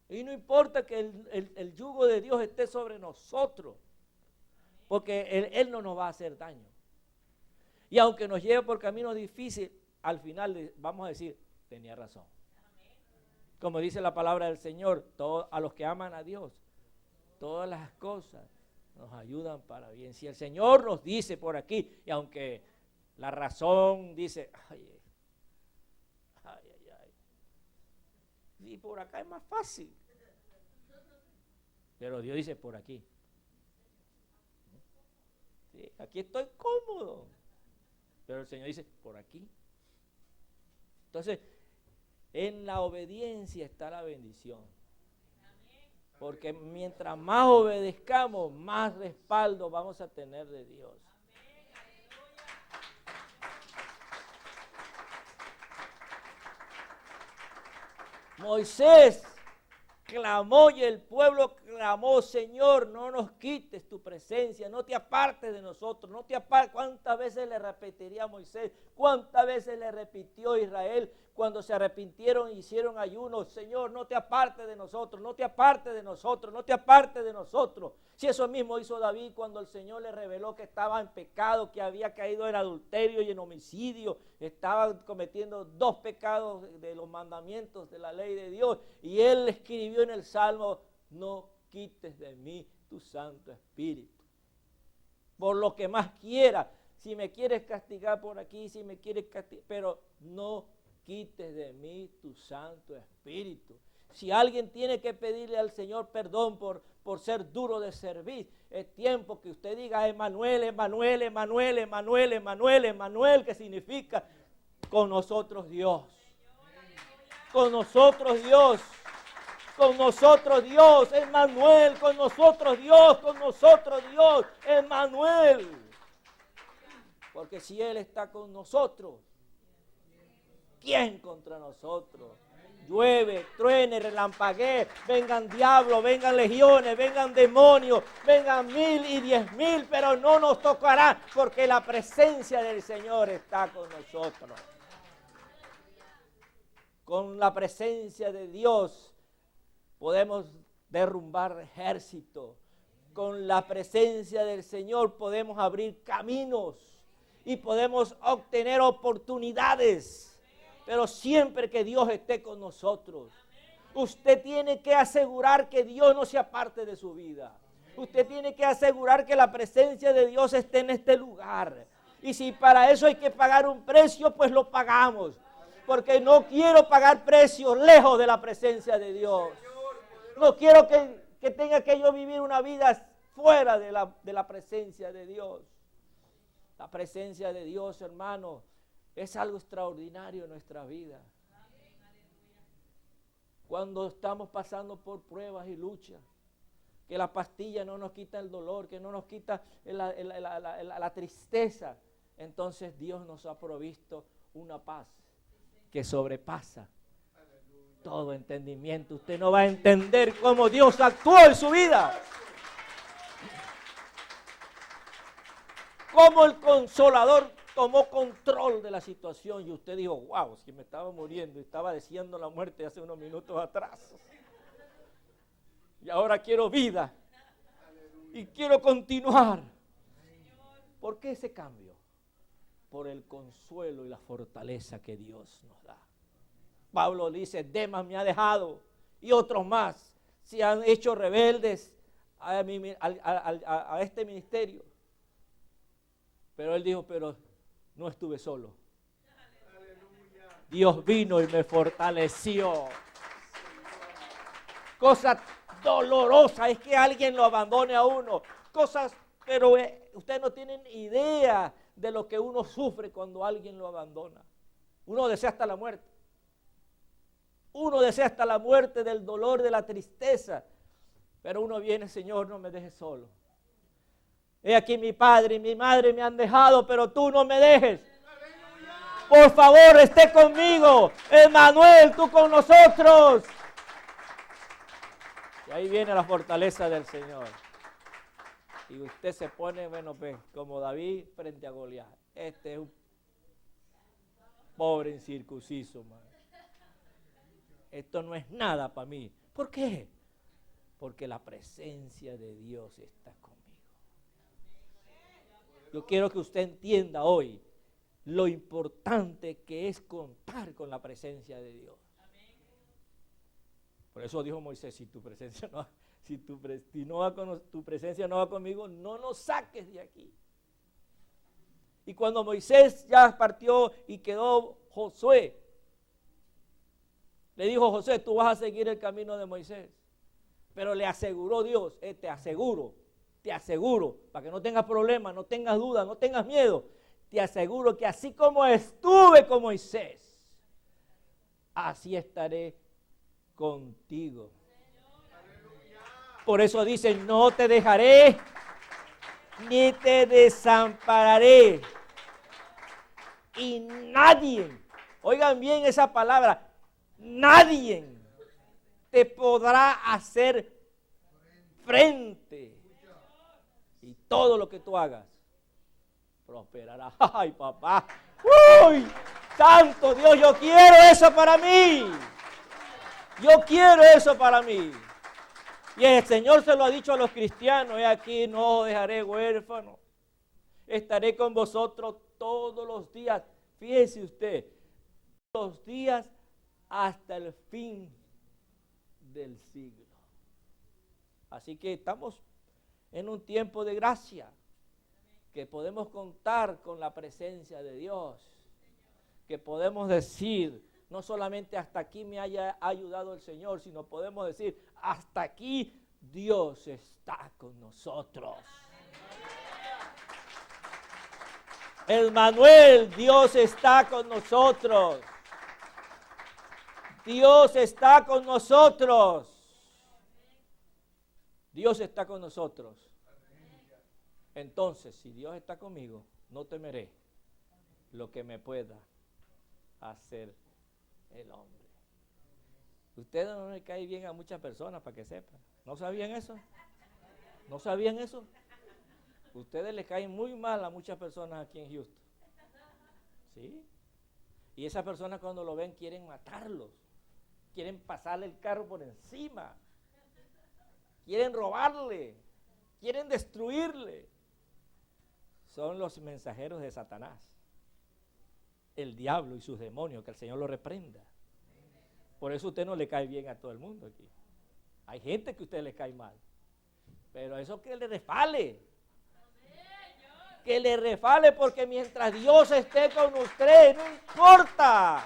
Y no importa que el yugo de Dios esté sobre nosotros, porque Él no nos va a hacer daño. Y aunque nos lleve por caminos difíciles, al final vamos a decir, tenía razón. Como dice la palabra del Señor, a los que aman a Dios, todas las cosas nos ayudan para bien. Si el Señor nos dice por aquí, y aunque la razón dice, ay, y por acá es más fácil. Pero Dios dice por aquí. Sí, aquí estoy cómodo. Pero el Señor dice por aquí. Entonces, en la obediencia está la bendición. Porque mientras más obedezcamos, más respaldo vamos a tener de Dios. Moisés clamó y el pueblo clamó, Señor, no nos quites tu presencia, no te apartes de nosotros, no te apartes. ¿Cuántas veces le repetiría Moisés? ¿Cuántas veces le repitió Israel cuando se arrepintieron e hicieron ayunos? Señor, no te apartes de nosotros, no te apartes de nosotros, no te apartes de nosotros. Si eso mismo hizo David cuando el Señor le reveló que estaba en pecado, que había caído en adulterio y en homicidio, estaba cometiendo 2 pecados de los mandamientos de la ley de Dios, y él escribió en el Salmo, no quites de mí tu Santo Espíritu. Por lo que más quiera, si me quieres castigar por aquí, si me quieres castigar, pero no quites de mí tu Santo Espíritu. Si alguien tiene que pedirle al Señor perdón por ser duro de servir, es tiempo que usted diga Emmanuel, Emmanuel, Emmanuel, Emmanuel, Emmanuel, Emmanuel, que significa con nosotros Dios. Con nosotros Dios. Con nosotros Dios, Emmanuel, con nosotros Dios, con nosotros Dios, Emmanuel. Porque si Él está con nosotros, ¿quién contra nosotros? Llueve, truene, relampaguee, vengan diablos, vengan legiones, vengan demonios, vengan 1000 y 10,000, pero no nos tocará porque la presencia del Señor está con nosotros. Con la presencia de Dios podemos derrumbar ejércitos. Con la presencia del Señor podemos abrir caminos y podemos obtener oportunidades. Pero siempre que Dios esté con nosotros, usted tiene que asegurar que Dios no se aparte de su vida. Usted tiene que asegurar que la presencia de Dios esté en este lugar. Y si para eso hay que pagar un precio, pues lo pagamos. Porque no quiero pagar precios lejos de la presencia de Dios. No quiero que tenga que yo vivir una vida fuera de la presencia de Dios. La presencia de Dios, hermano, es algo extraordinario en nuestra vida. Cuando estamos pasando por pruebas y luchas, que la pastilla no nos quita el dolor, que no nos quita la tristeza, entonces Dios nos ha provisto una paz que sobrepasa todo entendimiento. Usted no va a entender cómo Dios actuó en su vida. Cómo el Consolador tomó control de la situación y usted dijo, wow, si me estaba muriendo y estaba deseando la muerte hace unos minutos atrás. Y ahora quiero vida y quiero continuar. ¿Por qué ese cambio? Por el consuelo y la fortaleza que Dios nos da. Pablo dice, Demas me ha dejado y otros más se han hecho rebeldes a este ministerio. Pero él dijo, pero no estuve solo. Dios vino y me fortaleció. Cosa dolorosa es que alguien lo abandone a uno. Pero ustedes no tienen idea de lo que uno sufre cuando alguien lo abandona. Uno desea hasta la muerte. Uno desea hasta la muerte del dolor, de la tristeza. Pero uno viene, Señor, no me dejes solo. He aquí mi padre y mi madre me han dejado, pero tú no me dejes. Por favor, esté conmigo. Emmanuel, tú con nosotros. Y ahí viene la fortaleza del Señor. Y usted se pone, bueno, pues, como David frente a Goliat. Este es un pobre incircunciso, man. Esto no es nada para mí. ¿Por qué? Porque la presencia de Dios está conmigo. Yo quiero que usted entienda hoy lo importante que es contar con la presencia de Dios. Por eso dijo Moisés, si tu presencia tu presencia no va conmigo, no nos saques de aquí. Y cuando Moisés ya partió y quedó Josué, le dijo Josué, tú vas a seguir el camino de Moisés. Pero le aseguró Dios, te aseguro, para que no tengas problemas, no tengas dudas, no tengas miedo, te aseguro que así como estuve con Moisés, así estaré contigo. Por eso dice, no te dejaré, ni te desampararé. Y nadie, oigan bien esa palabra, nadie te podrá hacer frente. Y todo lo que tú hagas prosperará. Ay, papá. ¡Uy! Santo Dios, yo quiero eso para mí. Yo quiero eso para mí. Y el Señor se lo ha dicho a los cristianos, he aquí, no os dejaré huérfano. Estaré con vosotros todos los días. Fíjese usted, todos los días hasta el fin del siglo. Así que estamos en un tiempo de gracia, que podemos contar con la presencia de Dios, que podemos decir, no solamente hasta aquí me haya ayudado el Señor, sino podemos decir, hasta aquí Dios está con nosotros. Emmanuel, Dios está con nosotros. Dios está con nosotros. Dios está con nosotros. Entonces, si Dios está conmigo, no temeré lo que me pueda hacer el hombre. Ustedes no le caen bien a muchas personas, para que sepan. ¿No sabían eso? ¿No sabían eso? Ustedes le caen muy mal a muchas personas aquí en Houston. ¿Sí? Y esas personas cuando lo ven quieren matarlos. Quieren pasarle el carro por encima. Quieren robarle. Quieren destruirle. Son los mensajeros de Satanás. El diablo y sus demonios, que el Señor lo reprenda. Por eso usted no le cae bien a todo el mundo aquí. Hay gente que a usted le cae mal. Pero eso que le resbale. Que le refale, porque mientras Dios esté con usted, no importa.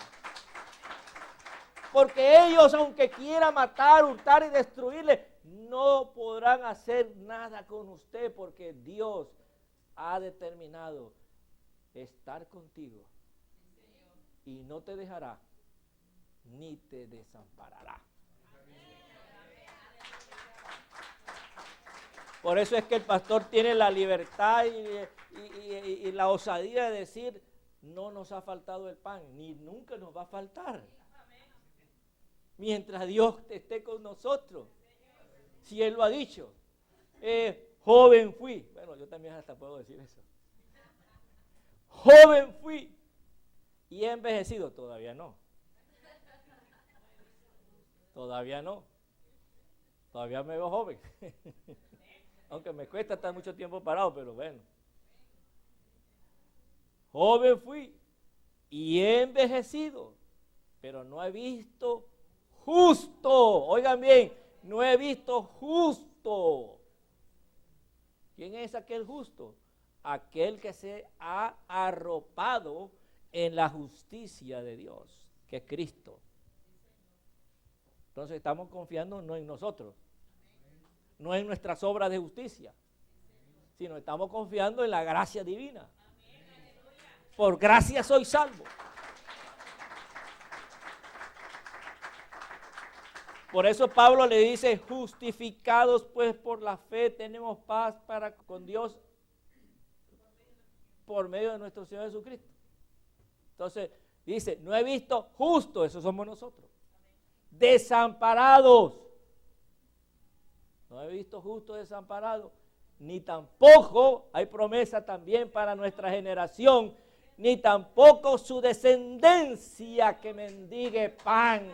Porque ellos, aunque quieran matar, hurtar y destruirle, no podrán hacer nada con usted, porque Dios ha determinado estar contigo y no te dejará ni te desamparará. Por eso es que el pastor tiene la libertad y la osadía de decir, no nos ha faltado el pan, ni nunca nos va a faltar. Mientras Dios esté con nosotros. Si Él lo ha dicho. Joven fui. Bueno, yo también hasta puedo decir eso. Joven fui. Y he envejecido. Todavía no. Todavía no. Todavía me veo joven. Aunque me cuesta estar mucho tiempo parado, pero bueno. Joven fui y he envejecido, pero no he visto justo. Oigan bien, no he visto justo. ¿Quién es aquel justo? Aquel que se ha arropado en la justicia de Dios, que es Cristo. Entonces estamos confiando no en nosotros, no en nuestras obras de justicia, sino estamos confiando en la gracia divina. Por gracia soy salvo. Por eso Pablo le dice, justificados pues por la fe tenemos paz para con Dios por medio de nuestro Señor Jesucristo. Entonces dice, no he visto justo, esos somos nosotros, desamparados, he visto justo desamparado, ni tampoco hay promesa también para nuestra generación, ni tampoco su descendencia que mendigue pan.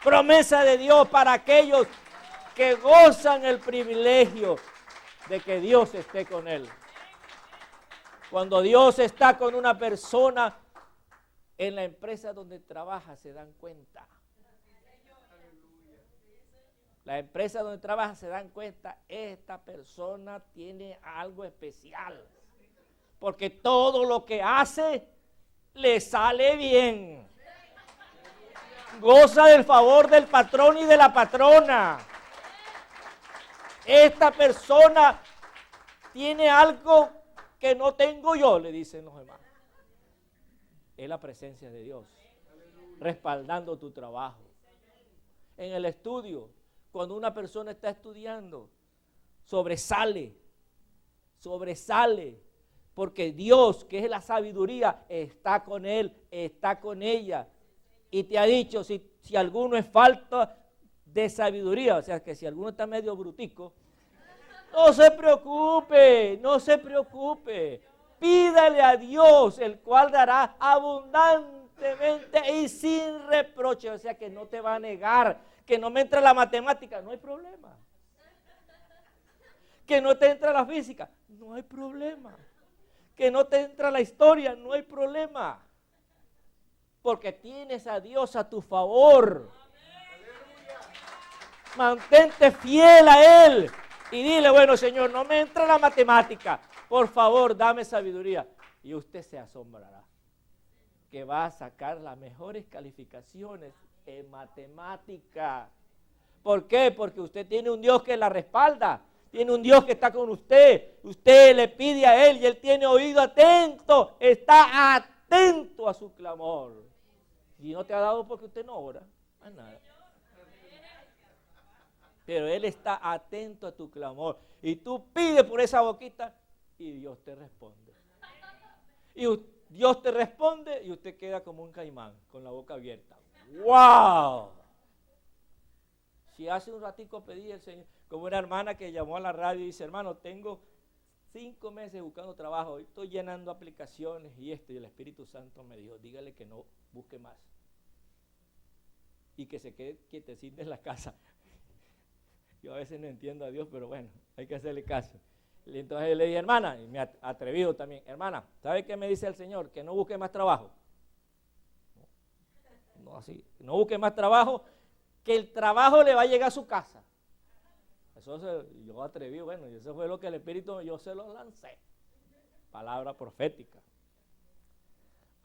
Promesa de Dios para aquellos que gozan el privilegio de que Dios esté con él. Cuando Dios está con una persona, en la empresa donde trabaja se dan cuenta. La empresa donde trabaja se dan cuenta, esta persona tiene algo especial. Porque todo lo que hace le sale bien. Goza del favor del patrón y de la patrona. Esta persona tiene algo que no tengo yo, le dicen los demás. Es la presencia de Dios, respaldando tu trabajo. En el estudio, cuando una persona está estudiando, sobresale, porque Dios, que es la sabiduría, está con él, está con ella. Y te ha dicho, si alguno es falta de sabiduría, o sea, que si alguno está medio brutico, no se preocupe. Pídale a Dios, el cual dará abundantemente y sin reproche. O sea, que no te va a negar, que no me entra la matemática, no hay problema. Que no te entra la física, no hay problema. Que no te entra la historia, no hay problema. Porque tienes a Dios a tu favor. Mantente fiel a Él. Y dile, bueno, Señor, no me entra la matemática. Por favor, dame sabiduría. Y usted se asombrará que va a sacar las mejores calificaciones en matemática. ¿Por qué? Porque usted tiene un Dios que la respalda. Tiene un Dios que está con usted. Usted le pide a Él y Él tiene oído atento. Está atento a su clamor. Y no te ha dado porque usted no ora. Más nada. Pero Él está atento a tu clamor. Y tú pides por esa boquita y Dios te responde. Y Dios te responde y usted queda como un caimán con la boca abierta. ¡Wow! Si hace un ratico pedí al Señor, como una hermana que llamó a la radio y dice, hermano, tengo 5 meses buscando trabajo, estoy llenando aplicaciones y esto, y el Espíritu Santo me dijo, dígale que no busque más. Y que se quede quietecito en la casa. Yo a veces no entiendo a Dios, pero bueno, hay que hacerle caso. Y entonces le dije, hermana, y me ha atrevido también, hermana, ¿sabe qué me dice el Señor? Que no busque más trabajo. No así, no busque más trabajo, que el trabajo le va a llegar a su casa. Yo atreví, bueno, y eso fue lo que el Espíritu, yo se lo lancé. Palabra profética.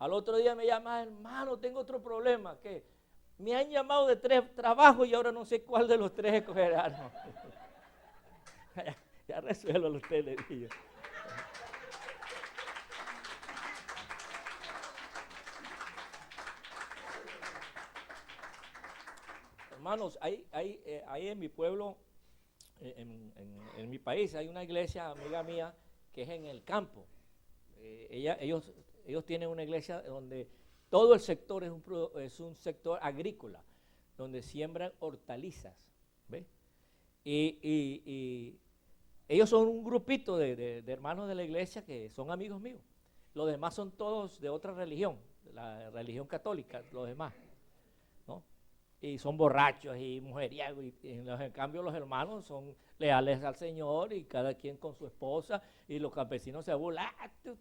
Al otro día me llama, hermano, tengo otro problema, que me han llamado de 3 trabajos y ahora no sé cuál de los 3 escoger. No. Ya resuelvo usted, le digo. Hermanos, hay en mi pueblo, en mi país, hay una iglesia, amiga mía, que es en el campo. Ellos tienen una iglesia donde todo el sector es un sector agrícola, donde siembran hortalizas, ¿ves? Y ellos son un grupito de hermanos de la iglesia que son amigos míos. Los demás son todos de otra religión, la religión católica, los demás, ¿no? Y son borrachos y mujeriegos, y en cambio los hermanos son leales al Señor y cada quien con su esposa, y los campesinos se burlan,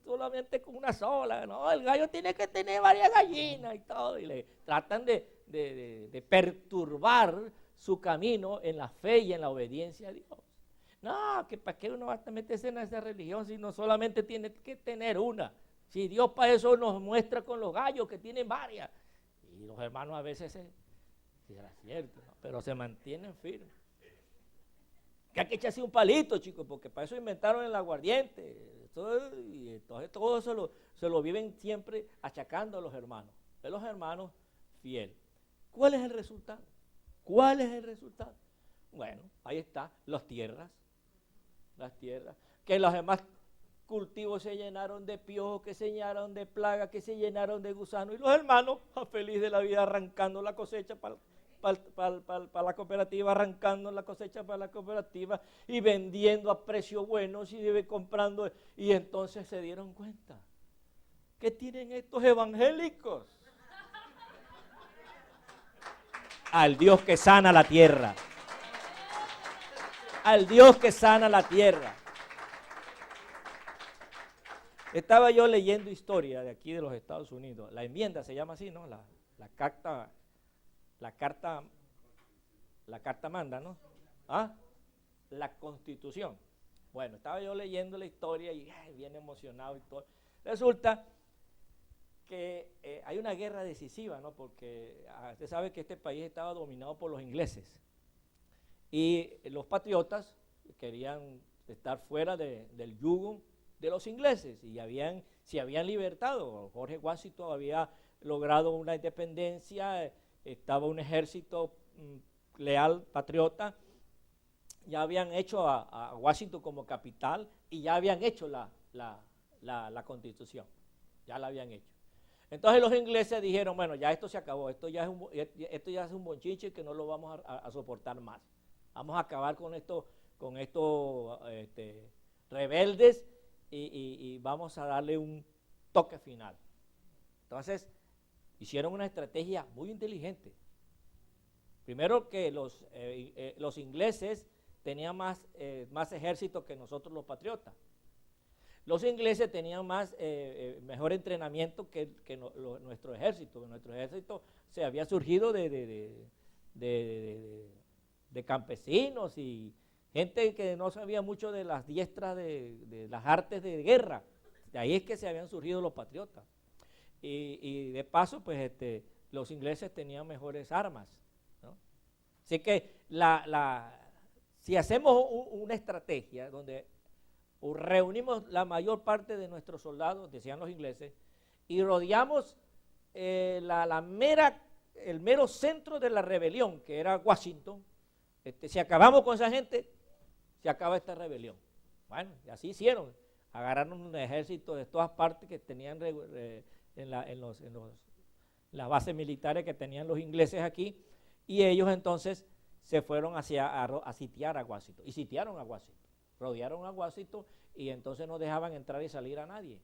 solamente con una sola, no, el gallo tiene que tener varias gallinas y todo, y le tratan de perturbar su camino en la fe y en la obediencia a Dios. No, que para qué uno va a meterse en esa religión si no solamente tiene que tener una, si Dios para eso nos muestra con los gallos que tienen varias, y los hermanos a veces será cierto, ¿no? Pero se mantienen firmes. Que hay que echarse un palito, chicos, porque para eso inventaron el aguardiente. Y entonces todo se lo viven siempre achacando a los hermanos. De los hermanos fieles. ¿Cuál es el resultado? ¿Cuál es el resultado? Bueno, ahí está, las tierras. Que los demás cultivos se llenaron de piojos, que se llenaron de plagas, que se llenaron de gusanos. Y los hermanos, feliz de la vida, arrancando la cosecha para para la cooperativa, arrancando la cosecha para la cooperativa y vendiendo a precios buenos y comprando. Y entonces se dieron cuenta, ¿qué tienen estos evangélicos? Al Dios que sana la tierra. Al Dios que sana la tierra. Estaba yo leyendo historia de aquí de los Estados Unidos. La enmienda se llama así, ¿no? La carta manda, ¿no? ¿Ah? La Constitución. Bueno, estaba yo leyendo la historia y bien emocionado y todo. Resulta que hay una guerra decisiva, ¿no? Porque usted sabe que este país estaba dominado por los ingleses. Y los patriotas querían estar fuera del yugo de los ingleses y se habían libertado. Jorge Washington había logrado una independencia, estaba un ejército leal, patriota, ya habían hecho a Washington como capital y ya habían hecho la Constitución, ya la habían hecho. Entonces los ingleses dijeron, bueno, ya esto se acabó, esto ya es un bonchiche que no lo vamos a soportar más. Vamos a acabar con estos rebeldes y vamos a darle un toque final. Entonces, hicieron una estrategia muy inteligente. Primero que los ingleses tenían más ejército que nosotros los patriotas. Los ingleses tenían mejor entrenamiento que nuestro ejército. Nuestro ejército se había surgido de campesinos y gente que no sabía mucho de las diestras de las artes de guerra. De ahí es que se habían surgido los patriotas. Y de paso, pues los ingleses tenían mejores armas, ¿no? Así que si hacemos una estrategia donde reunimos la mayor parte de nuestros soldados, decían los ingleses, y rodeamos el mero centro de la rebelión, que era Washington, si acabamos con esa gente, se acaba esta rebelión. Bueno, y así hicieron. Agarraron un ejército de todas partes que tenían en las bases militares que tenían los ingleses aquí, y ellos entonces se fueron a sitiar a Washington, y sitiaron a Washington, rodearon a Washington, y entonces no dejaban entrar y salir a nadie.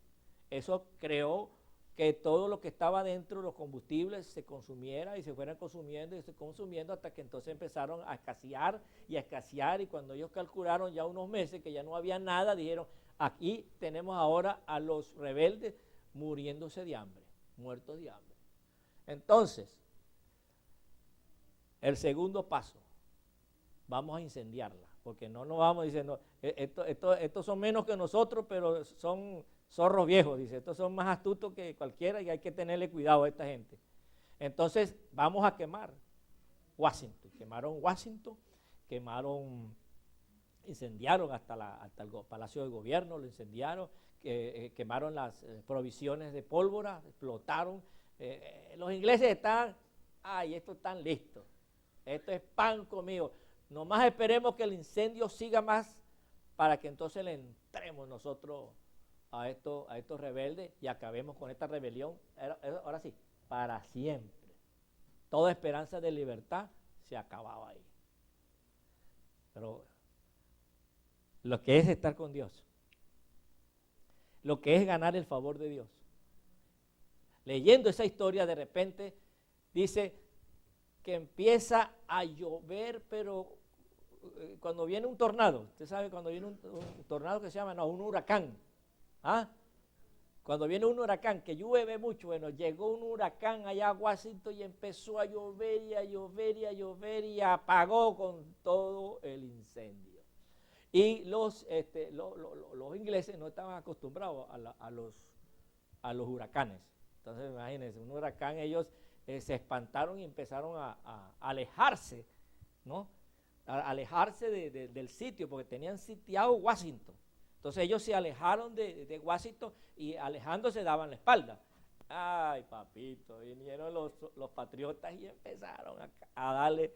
Eso creó que todo lo que estaba dentro, los combustibles, se consumiera y se fueran consumiendo y se consumiendo hasta que entonces empezaron a escasear, y cuando ellos calcularon ya unos meses que ya no había nada, dijeron, aquí tenemos ahora a los rebeldes muriéndose de hambre, muertos de hambre. Entonces, el segundo paso, vamos a incendiarla, porque no nos vamos diciendo, estos son menos que nosotros, pero son zorros viejos, dice, estos son más astutos que cualquiera y hay que tenerle cuidado a esta gente. Entonces, vamos a quemar Washington. Incendiaron hasta el Palacio de Gobierno, lo incendiaron, quemaron las provisiones de pólvora, explotaron. Los ingleses estos están listos, esto es pan comido. Nomás esperemos que el incendio siga más para que entonces le entremos nosotros a estos rebeldes y acabemos con esta rebelión, ahora sí, para siempre. Toda esperanza de libertad se acababa ahí. Pero lo que es estar con Dios, lo que es ganar el favor de Dios. Leyendo esa historia, de repente dice que empieza a llover, pero cuando viene un tornado, usted sabe cuando viene un tornado que se llama, un huracán. Cuando viene un huracán que llueve mucho, bueno, llegó un huracán allá a Washington y empezó a llover y a llover y a llover y apagó con todo el incendio. Y los ingleses no estaban acostumbrados a los huracanes. Entonces, imagínense, un huracán, ellos se espantaron y empezaron a alejarse, ¿no? A alejarse del sitio, porque tenían sitiado Washington. Entonces ellos se alejaron de Washington y alejándose daban la espalda. Ay, papito, vinieron los patriotas y empezaron a darle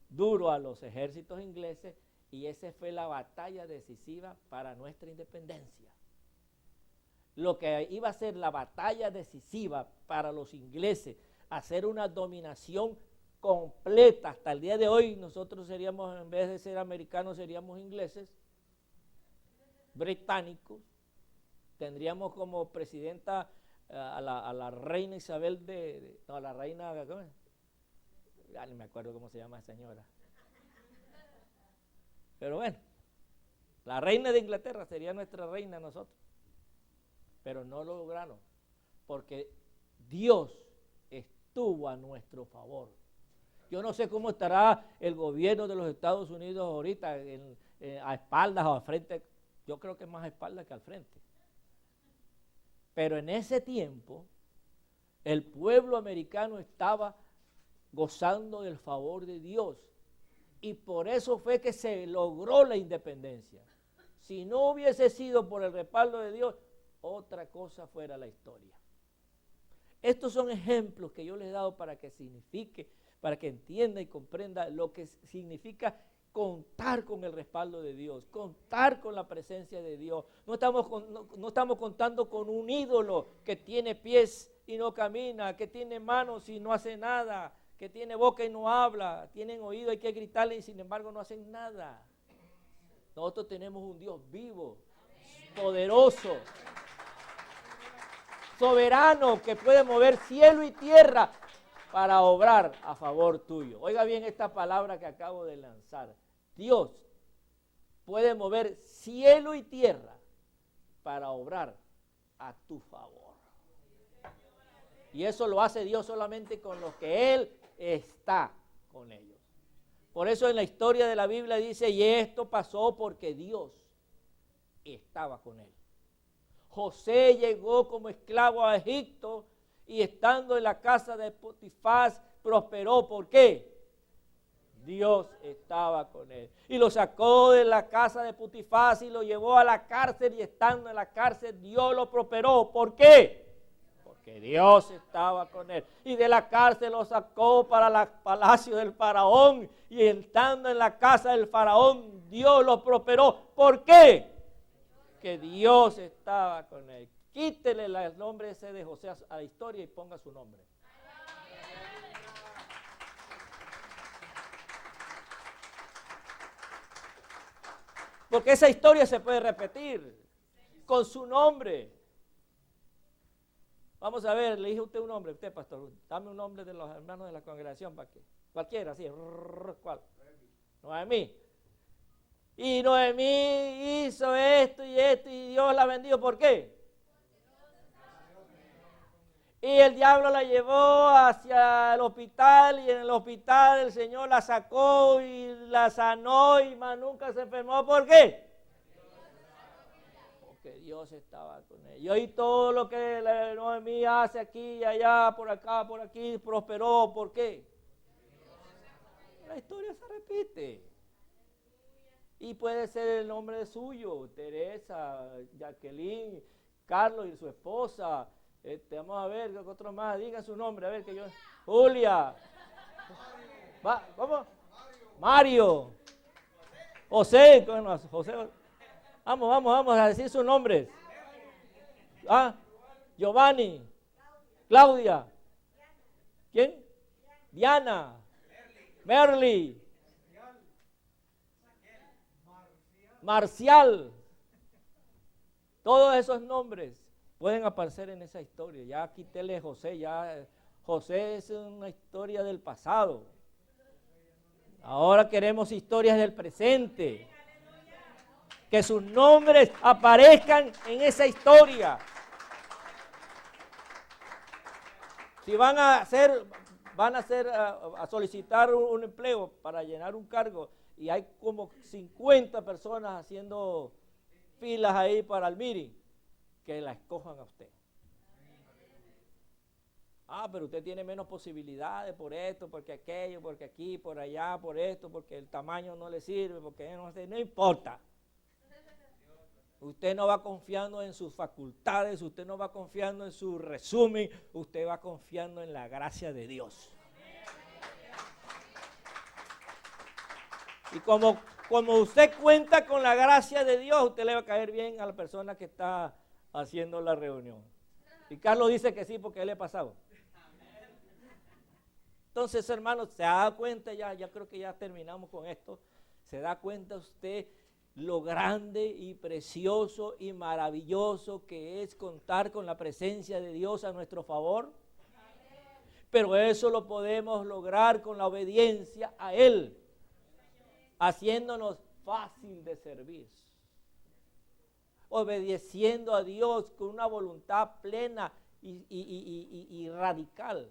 duro a los ejércitos ingleses, y esa fue la batalla decisiva para nuestra independencia. Lo que iba a ser la batalla decisiva para los ingleses, hacer una dominación completa. Hasta el día de hoy nosotros seríamos, en vez de ser americanos, seríamos ingleses, británicos. Tendríamos como presidenta a la reina Isabel no, a la reina, ¿cómo es? Ya ni me acuerdo cómo se llama esa señora. Pero bueno, la reina de Inglaterra sería nuestra reina nosotros. Pero no lo lograron, porque Dios estuvo a nuestro favor. Yo no sé cómo estará el gobierno de los Estados Unidos ahorita, a espaldas o al frente. Yo creo que es más a espaldas que al frente. Pero en ese tiempo, el pueblo americano estaba gozando del favor de Dios. Y por eso fue que se logró la independencia. Si no hubiese sido por el respaldo de Dios, otra cosa fuera la historia. Estos son ejemplos que yo les he dado para que signifique, para que entienda y comprenda lo que significa contar con el respaldo de Dios, contar con la presencia de Dios. No estamos contando con un ídolo que tiene pies y no camina, que tiene manos y no hace nada, que tiene boca y no habla, tienen oído, hay que gritarle y sin embargo no hacen nada. Nosotros tenemos un Dios vivo, poderoso, soberano, que puede mover cielo y tierra para obrar a favor tuyo. Oiga bien esta palabra que acabo de lanzar. Dios puede mover cielo y tierra para obrar a tu favor. Y eso lo hace Dios solamente con los que Él está con ellos. Por eso en la historia de la Biblia dice, y esto pasó porque Dios estaba con él. José llegó como esclavo a Egipto y estando en la casa de Potifar prosperó. ¿Por qué? Dios estaba con él. Y lo sacó de la casa de Potifar y lo llevó a la cárcel y estando en la cárcel Dios lo prosperó. ¿Por qué? Porque Dios estaba con él. Y de la cárcel lo sacó para el palacio del faraón y estando en la casa del faraón Dios lo prosperó. ¿Por qué? Que Dios estaba con él. Quítele el nombre ese de José a la historia y ponga su nombre. Porque esa historia se puede repetir con su nombre. Vamos a ver, le dije a usted un nombre, usted pastor, dame un nombre de los hermanos de la congregación para que, cualquiera, así, ¿cuál? Noemí. Y Noemí hizo esto y Dios la bendijo. ¿Por qué? Y el diablo la llevó hacia el hospital y en el hospital el Señor la sacó y la sanó y más nunca se enfermó. ¿Por qué? Porque Dios estaba con ella. Y hoy todo lo que Noemí hace aquí y allá, por acá, por aquí, prosperó. ¿Por qué? La historia se repite. Y puede ser el nombre suyo, Teresa, Jacqueline, Carlos y su esposa. Vamos a ver, otro más, digan su nombre, a ver que yo. Julia. ¿Cómo? Mario. José. José. Vamos a decir sus nombres. Giovanni. Claudia. ¿Quién? Diana. Merly. Marcial. Todos esos nombres pueden aparecer en esa historia. Ya quítele José, ya José es una historia del pasado. Ahora queremos historias del presente. Que sus nombres aparezcan en esa historia. Si van a solicitar un empleo para llenar un cargo y hay como 50 personas haciendo filas ahí para el meeting, que la escojan a usted. Pero usted tiene menos posibilidades por esto, porque aquello, porque aquí, por allá, por esto, porque el tamaño no le sirve, porque no importa. Usted no va confiando en sus facultades, usted no va confiando en su resumen, usted va confiando en la gracia de Dios. Y como usted cuenta con la gracia de Dios, usted le va a caer bien a la persona que está haciendo la reunión. Y Carlos dice que sí porque él le ha pasado. Entonces, hermanos, se da cuenta, ya creo que ya terminamos con esto, se da cuenta usted lo grande y precioso y maravilloso que es contar con la presencia de Dios a nuestro favor. Pero eso lo podemos lograr con la obediencia a Él, haciéndonos fácil de servir, obedeciendo a Dios con una voluntad plena y radical.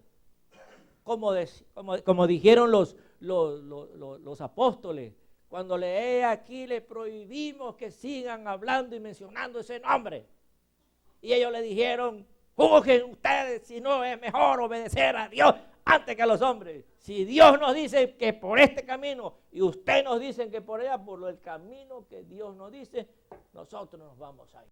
Como dijeron los apóstoles, cuando leí aquí le prohibimos que sigan hablando y mencionando ese nombre. Y ellos le dijeron, juzguen ustedes si no es mejor obedecer a Dios antes que a los hombres. Si Dios nos dice que por este camino y ustedes nos dicen que por allá, por el camino que Dios nos dice, nosotros nos vamos a ir.